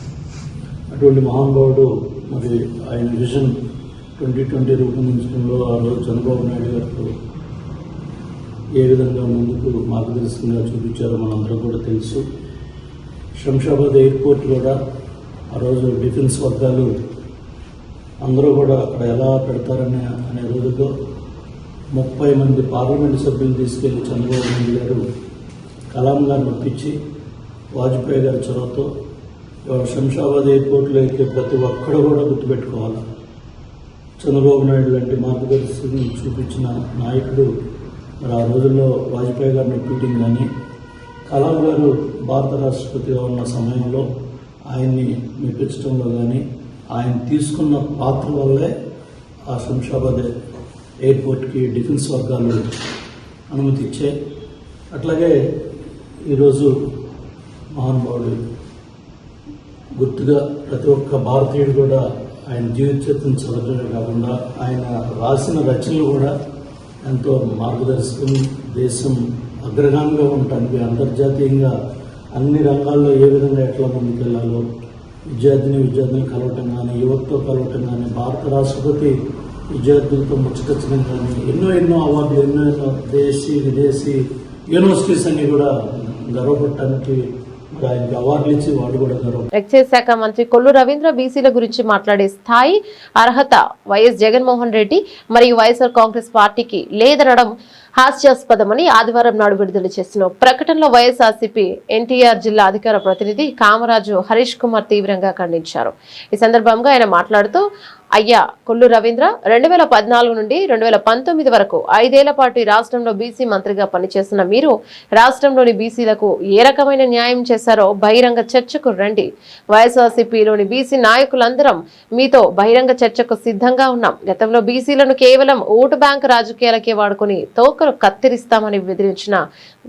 అటువంటి మహానుభావుడు మరి ఆయన విజన్ 2020 రూపొందించడంలో ఆ రోజు చంద్రబాబు నాయుడు గారు ఏ విధంగా ముందుకు మార్గదర్శకంగా చూపించారో మనందరం కూడా తెలుసు. శంషాబాద్ ఎయిర్పోర్ట్ కూడా ఆ రోజు డిఫెన్స్ వర్గాలు అందరూ కూడా అక్కడ ఎలా పెడతారనే రోజుల్లో 30 మంది పార్లమెంటు సభ్యులు తీసుకెళ్లి చంద్రబాబు నాయుడు గారు కలాం గారిని ఒప్పించి వాజ్పేయి గారి చొరవతో శంషాబాద్ ఎయిర్పోర్ట్లో ఎక్కే ప్రతి ఒక్కడు కూడా గుర్తుపెట్టుకోవాలి. చంద్రబాబు నాయుడు లాంటి మార్గదర్శకం చూపించిన నాయకుడు మరి ఆ రోజుల్లో వాజ్పేయి గారిని ఒప్పించడం కానీ, కలాం గారు భారత రాష్ట్రపతిగా ఉన్న సమయంలో ఆయన్ని మెప్పించడంలో కానీ ఆయన తీసుకున్న పాత్ర వల్లే ఆ శంషాబాద్ ఎయిర్పోర్ట్కి డిఫెన్స్ వర్గాలు అనుమతి ఇచ్చాయి. అట్లాగే ఈరోజు మహానుభావుడు గుర్తుగా ప్రతి ఒక్క భారతీయుడు కూడా ఆయన జీవిత చరిత్రను చదవడమే కాకుండా ఆయన రాసిన రచనలు కూడా ఎంతో మార్గదర్శకం, దేశం అగ్రగామిగా ఉండటానికి అంతర్జాతీయంగా అన్ని రంగాల్లో ఏ విధంగా ఎట్లా ముందుకెళ్లాలో విద్యార్థులు కలవటం కానీ, యువతతో కలవటం కానీ, భారత రాష్ట్రపతి విద్యార్థులతో ముచ్చటించడం కానీ, ఎన్నో అవార్డులు, ఎన్నో దేశీ విదేశీ యూనివర్సిటీస్ అన్ని కూడా గర్వపడటానికి ఆయనకి అవార్డులు ఇచ్చి వాళ్ళు కూడా గర్వం. ఎక్సైజ్ శాఖ మంత్రి కొల్లు రవీంద్ర బీసీల గురించి మాట్లాడే స్థాయి, అర్హత వైఎస్ జగన్మోహన్ రెడ్డి మరియు వైఎస్ఆర్ కాంగ్రెస్ పార్టీకి లేదనడం హాస్యాస్పదమని ఆదివారం నాడు విడుదల చేసిన ప్రకటనలో వైఎస్ఆర్సీపీ ఎన్టీఆర్ జిల్లా అధికార ప్రతినిధి కామరాజు హరీష్ కుమార్ తీవ్రంగా ఖండించారు. ఈ సందర్భంగా ఆయన మాట్లాడుతూ, అయ్యా కొల్లు రవీంద్ర 2014 నుండి 2019 వరకు 5 ఏళ్ల పాటు రాష్ట్రంలో బీసీ మంత్రిగా పనిచేసిన మీరు రాష్ట్రంలోని బీసీలకు ఏ రకమైన న్యాయం చేశారో బహిరంగ చర్చకు రండి. వైఎస్ఆర్సీపీలోని బీసీ నాయకులందరం మీతో బహిరంగ చర్చకు సిద్ధంగా ఉన్నాం. గతంలో బీసీలను కేవలం ఓటు బ్యాంకు రాజకీయాలకే వాడుకుని తోకలు కత్తిరిస్తామని బెదిరించిన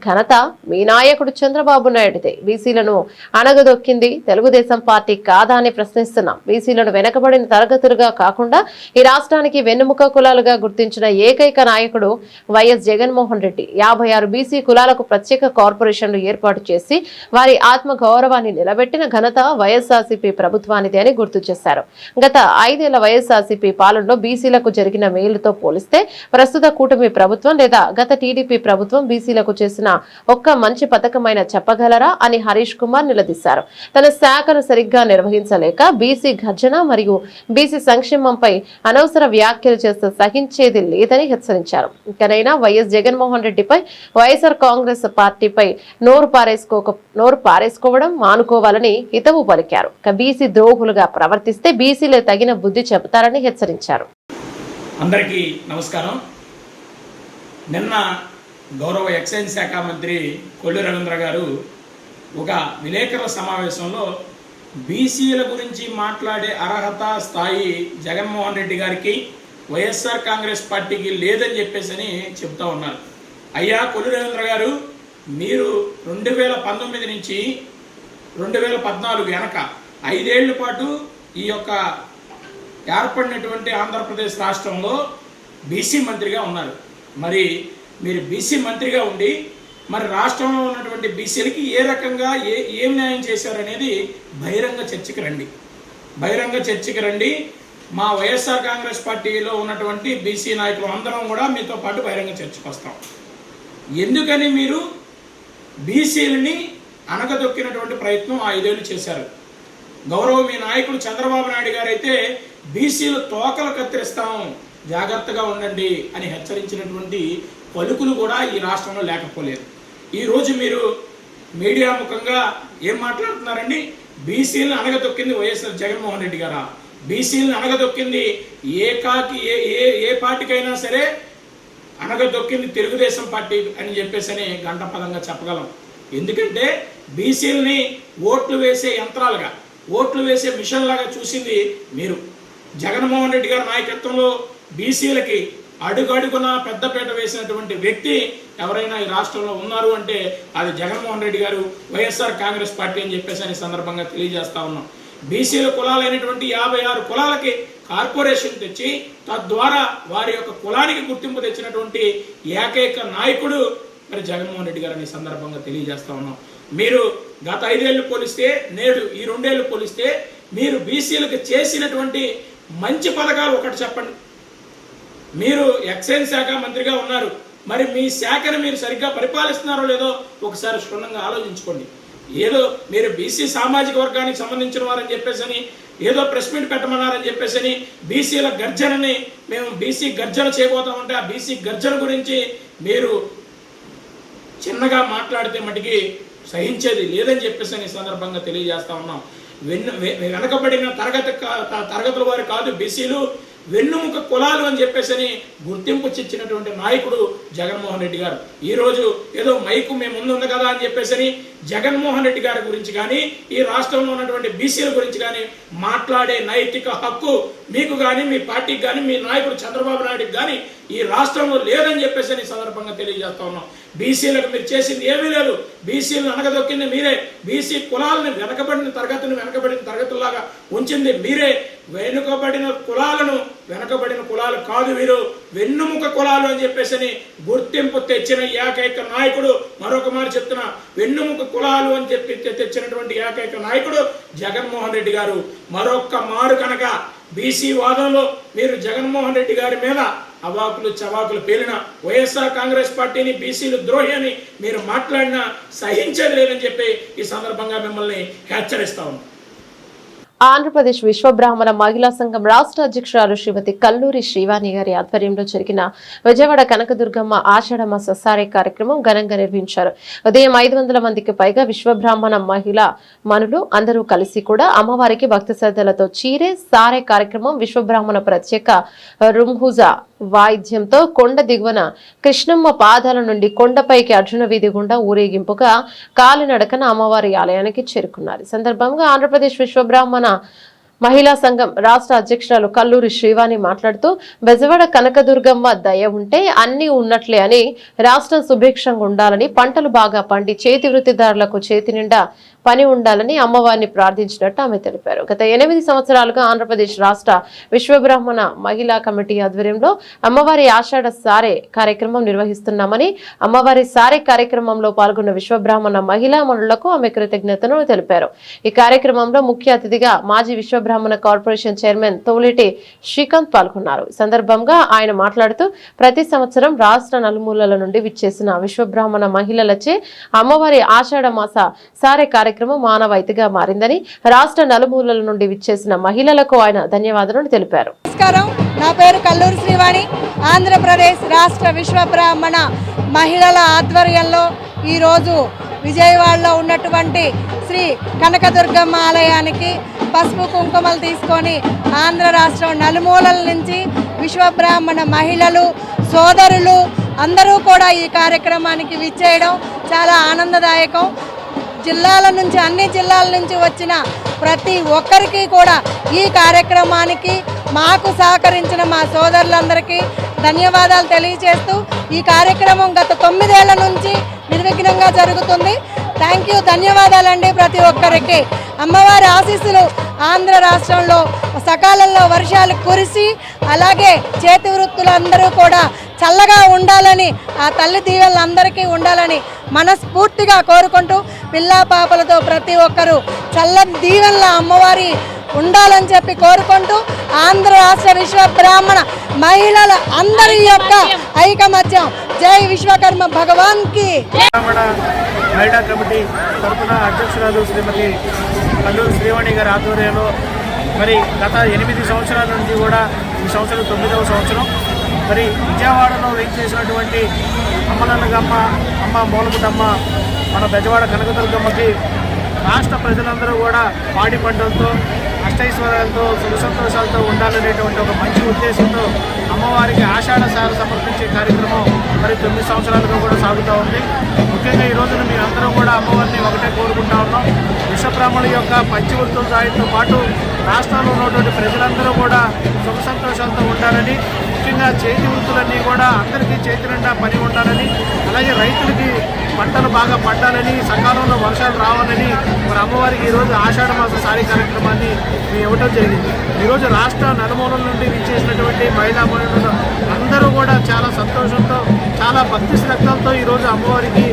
ఘనత మీ నాయకుడు చంద్రబాబు నాయుడుదే. బీసీలను అణగదొక్కింది తెలుగుదేశం పార్టీ కాదా అని ప్రశ్నిస్తున్నాం. బీసీలను వెనకబడిన తరగతులుగా కాకుండా ఈ రాష్ట్రానికి వెన్నుముక కులాలుగా గుర్తించిన ఏకైక నాయకుడు వైఎస్ జగన్మోహన్ రెడ్డి. 56 బీసీ కులాలకు ప్రత్యేక కార్పొరేషన్లు ఏర్పాటు చేసి వారి ఆత్మ గౌరవాన్ని నిలబెట్టిన ఘనత వైఎస్ఆర్సీపీ ప్రభుత్వానిదే అని గుర్తు చేశారు. గత 5 ఏళ్ల వైఎస్ఆర్సీపీ పాలనలో బీసీలకు జరిగిన మేలుతో పోలిస్తే ప్రస్తుత కూటమి ప్రభుత్వం లేదా గత టీడీపీ ప్రభుత్వం బీసీలకు చేసిన ఒక్క మంచి పథకమైన చెప్పగలరా అని హరీష్ కుమార్ నిలదీశారు. తన శాఖను సరిగ్గా నిర్వహించలేక బీసీ గర్జన మరియు బీసీ సంక్షేమంపై అనవసర వ్యాఖ్యలు చేస్తూ సహించేది లేదని హెచ్చరించారు. ఇకనైనా వైఎస్ జగన్మోహన్ రెడ్డిపై వైఎస్ఆర్ కాంగ్రెస్ పార్టీపై నోరు పారేసుకోవడం మానుకోవాలని హితవు పలికారు. బీసీ ద్రోహులుగా ప్రవర్తిస్తే బీసీలే తగిన బుద్ధి చెబుతారని హెచ్చరించారు. అందరికీ నమస్కారం. నిన్న గౌరవ ఎక్సైజ్ శాఖ మంత్రి కొల్లు రవీంద్ర గారు ఒక విలేకరుల సమావేశంలో బీసీల గురించి మాట్లాడే అర్హత స్థాయి జగన్మోహన్ రెడ్డి గారికి వైఎస్ఆర్ కాంగ్రెస్ పార్టీకి లేదని చెప్పేసి చెప్తా ఉన్నారు. అయ్యా కొల్లు రవీంద్ర గారు, మీరు 2019 నుంచి 2014 వెనక 5 ఏళ్ల పాటు ఈ యొక్క ఏర్పడినటువంటి ఆంధ్రప్రదేశ్ రాష్ట్రంలో బీసీ మంత్రిగా ఉన్నారు. మరి మీరు బీసీ మంత్రిగా ఉండి మరి రాష్ట్రంలో ఉన్నటువంటి బీసీలకి ఏ రకంగా ఏం న్యాయం చేశారనేది బహిరంగ చర్చకి రండి. మా వైఎస్ఆర్ కాంగ్రెస్ పార్టీలో ఉన్నటువంటి బీసీ నాయకులు అందరం కూడా మీతో పాటు బహిరంగ చర్చకు వస్తాం. ఎందుకని మీరు బీసీలని అణగదొక్కినటువంటి ప్రయత్నం 5 ఏళ్ళు చేశారు. గౌరవ మీ నాయకుడు చంద్రబాబు నాయుడు గారు అయితే బీసీలు తోకలు కత్తిరిస్తాం, జాగ్రత్తగా ఉండండి అని హెచ్చరించినటువంటి పలుకులు కూడా ఈ రాష్ట్రంలో లేకపోలేదు. ఈరోజు మీరు మీడియా ముఖంగా ఏం మాట్లాడుతున్నారండి? బీసీలను అణగదొక్కింది వైఎస్ఆర్ జగన్మోహన్ రెడ్డి గారా? బీసీలను అణగదొక్కింది ఏ పార్టీకైనా సరే అణగదొక్కింది తెలుగుదేశం పార్టీ అని చెప్పేసి గంట పదంగా చెప్పగలం. ఎందుకంటే బీసీలని ఓట్లు వేసే యంత్రాలుగా, ఓట్లు వేసే మిషన్ లాగా చూసింది మీరు. జగన్మోహన్ రెడ్డి గారి నాయకత్వంలో బీసీలకి అడుగడుగున పెద్దపీట వేసినటువంటి వ్యక్తి ఎవరైనా ఈ రాష్ట్రంలో ఉన్నారు అంటే అది జగన్మోహన్ రెడ్డి గారు, వైఎస్ఆర్ కాంగ్రెస్ పార్టీ అని చెప్పేసి సందర్భంగా తెలియజేస్తా ఉన్నాం. బీసీల కులాలైనటువంటి 56 కులాలకి కార్పొరేషన్ తెచ్చి తద్వారా వారి యొక్క కులానికి గుర్తింపు తెచ్చినటువంటి ఏకైక నాయకుడు మరి జగన్మోహన్ రెడ్డి గారు అనే సందర్భంగా తెలియజేస్తా ఉన్నాం. మీరు గత 5 ఏళ్ళు పోలిస్తే నేడు ఈ 2 ఏళ్ళు పోలిస్తే మీరు బీసీలకు చేసినటువంటి మంచి పథకాలు ఒకటి చెప్పండి. మీరు ఎక్సైజ్ శాఖ మంత్రిగా ఉన్నారు, మరి మీ శాఖను మీరు సరిగ్గా పరిపాలిస్తున్నారో లేదో ఒకసారి క్షుణ్ణంగా ఆలోచించుకోండి. ఏదో మీరు బీసీ సామాజిక వర్గానికి సంబంధించిన వారని చెప్పేసి ఏదో ప్రెస్ మీట్ పెట్టమన్నారని చెప్పేసి బీసీల గర్జనని మేము బీసీ గర్జన చేయబోతామంటే ఆ బీసీ గర్జన గురించి మీరు చిన్నగా మాట్లాడితే మటుకి సహించేది లేదని చెప్పేసి సందర్భంగా తెలియజేస్తా ఉన్నాం. వెనకబడిన తరగతుల వారు కాదు బీసీలు, వెన్నుముక కులాలు అని చెప్పేసి గుర్తింపు ఇచ్చినటువంటి నాయకుడు జగన్మోహన్ రెడ్డి గారు. ఈరోజు ఏదో మైకు మేము ముందుంది కదా అని చెప్పేసి జగన్మోహన్ రెడ్డి గారి గురించి కానీ ఈ రాష్ట్రంలో ఉన్నటువంటి బీసీల గురించి కానీ మాట్లాడే నైతిక హక్కు మీకు కానీ మీ పార్టీకి కానీ మీ నాయకుడు చంద్రబాబు నాయుడుకి కానీ ఈ రాష్ట్రంలో లేదని చెప్పేసి సందర్భంగా తెలియజేస్తా ఉన్నాం. బీసీలకు మీరు చేసింది ఏమీ లేదు. బీసీలను అనగదొక్కింది మీరే. బీసీ కులాలను వెనకబడిన తరగతుల్లాగా ఉంచింది మీరే. వెనుకబడిన కులాలు కాదు, వీరు వెన్నుముక కులాలు అని చెప్పేసి గుర్తింపు తెచ్చిన ఏకైక నాయకుడు, మరొక మాట చెప్తున్నా, వెన్నుముక కులాలు అని చెప్పి తెచ్చినటువంటి ఏకైక నాయకుడు జగన్మోహన్ రెడ్డి గారు. మరొక్క మారు కనుక బీసీ వాదంలో మీరు జగన్మోహన్ రెడ్డి గారి మీద అవాకులు చవాకులు పేలిన వైఎస్ఆర్ కాంగ్రెస్ పార్టీని బీసీలు ద్రోహి అని మీరు మాట్లాడినా సహించేది లేదని చెప్పి ఈ సందర్భంగా మిమ్మల్ని హెచ్చరిస్తా ఉన్నాం. ఆంధ్రప్రదేశ్ విశ్వబ్రాహ్మణ మహిళా సంఘం రాష్ట్ర అధ్యక్షురాలు శ్రీమతి కల్లూరి శ్రీవాణి గారి ఆధ్వర్యంలో జరిగిన విజయవాడ కనకదుర్గమ్మ ఆషాఢమాస సారే కార్యక్రమం ఘనంగా నిర్వహించారు. ఉదయం 500 మందికి పైగా విశ్వబ్రాహ్మణ మహిళా మనులు అందరూ కలిసి కూడా అమ్మవారికి భక్తి శ్రద్ధలతో చీరే సారే కార్యక్రమం విశ్వబ్రాహ్మణ ప్రత్యేక రుంహుజా వాయిద్యంతో కొండ దిగువన కృష్ణమ్మ పాదాల నుండి కొండపైకి అర్జున వీధి గుండా ఊరేగింపుగా కాలినడకన అమ్మవారి ఆలయానికి చేరుకున్నారు. ఈ సందర్భంగా ఆంధ్రప్రదేశ్ విశ్వబ్రాహ్మణ మహిళా సంఘం రాష్ట్ర అధ్యక్షురాలు కల్లూరి శ్రీవాణి మాట్లాడుతూ బెజవాడ కనకదుర్గమ్మ దయ ఉంటే అన్ని ఉన్నట్లే అని, రాష్ట్రం సుభిక్షంగా ఉండాలని, పంటలు బాగా పండి చేతి వృత్తిదారులకు చేతి నిండా పని ఉండాలని అమ్మవారిని ప్రార్థించినట్టు ఆమె తెలిపారు. గత 8 సంవత్సరాలుగా ఆంధ్రప్రదేశ్ రాష్ట్ర విశ్వబ్రాహ్మణ మహిళా కమిటీ ఆధ్వర్యంలో అమ్మవారి ఆషాఢ సారే కార్యక్రమం నిర్వహిస్తున్నామని, అమ్మవారి సారే కార్యక్రమంలో పాల్గొన్న విశ్వబ్రాహ్మణ మహిళా మనులకు ఆమె కృతజ్ఞతను తెలిపారు. ఈ కార్యక్రమంలో ముఖ్య అతిథిగా మాజీ విశ్వబ్రాహ్మణ కార్పొరేషన్ చైర్మన్ తోలేటి శ్రీకాంత్ పాల్గొన్నారు. ఈ సందర్భంగా ఆయన మాట్లాడుతూ ప్రతి సంవత్సరం రాష్ట్ర నలుమూలల నుండి విచ్చేసిన విశ్వబ్రాహ్మణ మహిళలచే అమ్మవారి ఆషాఢ మాస సారే కార్యక్రమం మానవాయితీగా మారిందని, రాష్ట్ర నలుమూలల నుండి విచ్చేసిన మహిళలకు ఆయన ధన్యవాదాలను తెలిపారు. నమస్కారం, నా పేరు కల్లూరి శ్రీవాణి. ఆంధ్రప్రదేశ్ రాష్ట్ర విశ్వబ్రాహ్మణ మహిళల ఆధ్వర్యంలో ఈరోజు విజయవాడలో ఉన్నటువంటి శ్రీ కనకదుర్గమ్మ ఆలయానికి పసుపు కుంకుమలు తీసుకొని ఆంధ్ర రాష్ట్రం నలుమూలల నుంచి విశ్వబ్రాహ్మణ మహిళలు సోదరులు అందరూ కూడా ఈ కార్యక్రమానికి విచ్చేయడం చాలా ఆనందదాయకం. అన్ని జిల్లాల నుంచి వచ్చిన ప్రతి ఒక్కరికి కూడా ఈ కార్యక్రమానికి మాకు సహకరించిన మా సోదరులందరికీ ధన్యవాదాలు తెలియజేస్తూ ఈ కార్యక్రమం గత 9 ఏళ్ల నుంచి నిర్విఘ్నంగా జరుగుతుంది. థ్యాంక్ యూ, ధన్యవాదాలండి ప్రతి ఒక్కరికి. అమ్మవారి ఆశీస్సులు ఆంధ్ర రాష్ట్రంలో సకాలంలో వర్షాలు కురిసి అలాగే చేతి వృత్తులందరూ కూడా చల్లగా ఉండాలని, ఆ తల్లి దీవెనలు అందరికీ ఉండాలని మనస్ఫూర్తిగా కోరుకుంటూ పిల్లా పాపలతో ప్రతి ఒక్కరూ చల్లని దీవెనల అమ్మవారి ఉండాలని చెప్పి కోరుకుంటూ ఆంధ్ర రాష్ట్ర విశ్వబ్రాహ్మణ మహిళల అందరి యొక్క ఐకమత్యం జై విశ్వకర్మ భగవాన్ కి. మహిళా కమిటీ తరఫున అధ్యక్షురాలు శ్రీమతి కల్లూరి శ్రీవాణి గారి ఆధ్వర్యంలో మరి గత 8 సంవత్సరాల నుంచి కూడా ఈ సంవత్సరం 9వ సంవత్సరం మరి విజయవాడలో వేయించేసినటువంటి అమ్మలన్నగమ్మ అమ్మ మూలపుటమ్మ మన బెజవాడ కనకదుర్గమ్మకి రాష్ట్ర ప్రజలందరూ కూడా పాడి పంటలతో అష్టైశ్వర్యాలతో సుఖ సంతోషాలతో ఉండాలనేటువంటి ఒక మంచి ఉద్దేశంతో అమ్మవారికి ఆషాఢ సార సమర్పించే కార్యక్రమం మరి 9 సంవత్సరాలుగా కూడా సాగుతూ ఉంది. ముఖ్యంగా ఈ రోజున మీరందరూ కూడా అమ్మవారిని ఒకటే కోరుకుంటా ఉన్నాం. విశ్వబ్రాహ్మణుల యొక్క పంచవృత్తుల సాయంతో పాటు రాష్ట్రంలో ఉన్నటువంటి ప్రజలందరూ కూడా సుఖ సంతోషాలతో ఉండాలని, ముఖ్యంగా చేతి వృత్తులన్నీ కూడా అందరికీ చేతి నిండా పని ఉండాలని, అలాగే రైతులకి పంటలు బాగా పండాలని, సకాలంలో వర్షాలు రావాలని మరి అమ్మవారికి ఈరోజు ఆషాఢ మాస సారీ కార్యక్రమాన్ని మేము ఇవ్వడం జరిగింది. ఈరోజు రాష్ట్ర నలుమూలల నుండి విచ్చేసినటువంటి మహిళా మనులు అందరూ కూడా చాలా సంతోషంతో చాలా భక్తి శ్రద్ధలతో ఈరోజు అమ్మవారికి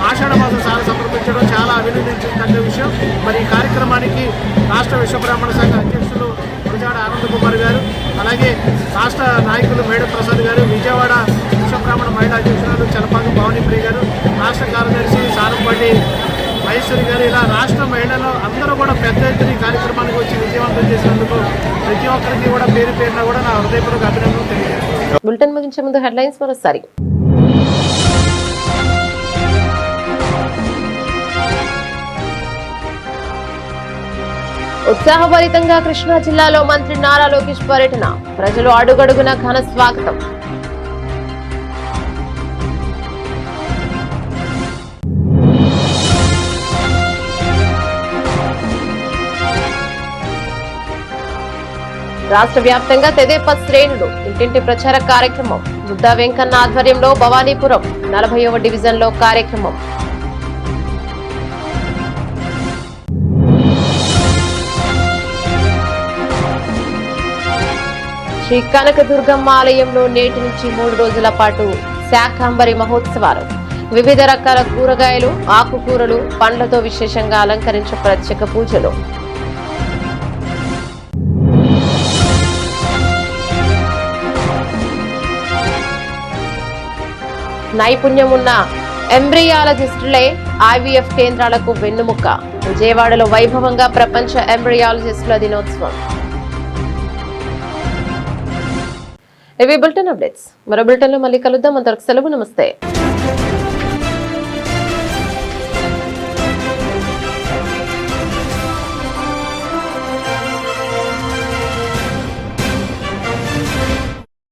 ఆషాఢ మాస సారీ సమర్పించడం చాలా అభినందించదగ్గ విషయం. మరి ఈ కార్యక్రమానికి రాష్ట్ర విశ్వబ్రాహ్మణ సంఘ అధ్యక్షులు గురజాడ ఆనంద్ కుమార్ గారు, అలాగే రాష్ట్ర నాయకులు మేడ ప్రసాద్ గారు, విజయవాడ విశ్వబ్రాహ్మణ మహిళా అధ్యక్షురాలు చలపాక భవానీప్రియ గారు, రాష్ట్ర కార్యదర్శి సారంపల్లి మహేశ్వరి గారు, ఇలా రాష్ట్ర మహిళలు అందరూ కూడా పెద్ద ఎత్తున ఈ కార్యక్రమానికి వచ్చి విజయవంతం చేసినందుకు ప్రతి ఒక్కరికి కూడా పేరు పేరున కూడా నా హృదయపూర్వక అభినందనలు తెలియజేస్తాను. బులెటిన్ ముగించే ముందు హెడ్లైన్స్ మరోసారి. ఉత్సాహభరితంగా కృష్ణా జిల్లాలో మంత్రి నారా లోకేష్ పర్యటన, ప్రజలు అడుగడుగున ఘన స్వాగతం. రాష్ట్ర వ్యాప్తంగా తెదేపా శ్రేణులు ఇంటింటి ప్రచార కార్యక్రమం, బుద్ధా వెంకన్న ఆధ్వర్యంలో భవానీపురం 40వ డివిజన్లో కార్యక్రమం. శ్రీ కనకదుర్గమ్మ ఆలయంలో నేటి నుంచి 3 రోజుల పాటు శాకాంబరి మహోత్సవాలు. వివిధ రకాల కూరగాయలు, ఆకుకూరలు, పండ్లతో విశేషంగా అలంకరించే ప్రత్యేక పూజలు. నైపుణ్యం ఉన్న ఎంబ్రియాలజిస్టులే ఐవీఎఫ్ కేంద్రాలకు వెన్నుముక్క. విజయవాడలో వైభవంగా ప్రపంచ ఎంబ్రియాలజిస్టుల దినోత్సవం. ఇవి బులెటిన్ అప్డేట్స్. మరో బులెటిన్లో మళ్ళీ కలుద్దాం. అంతవరకు సెలవు. నమస్తే.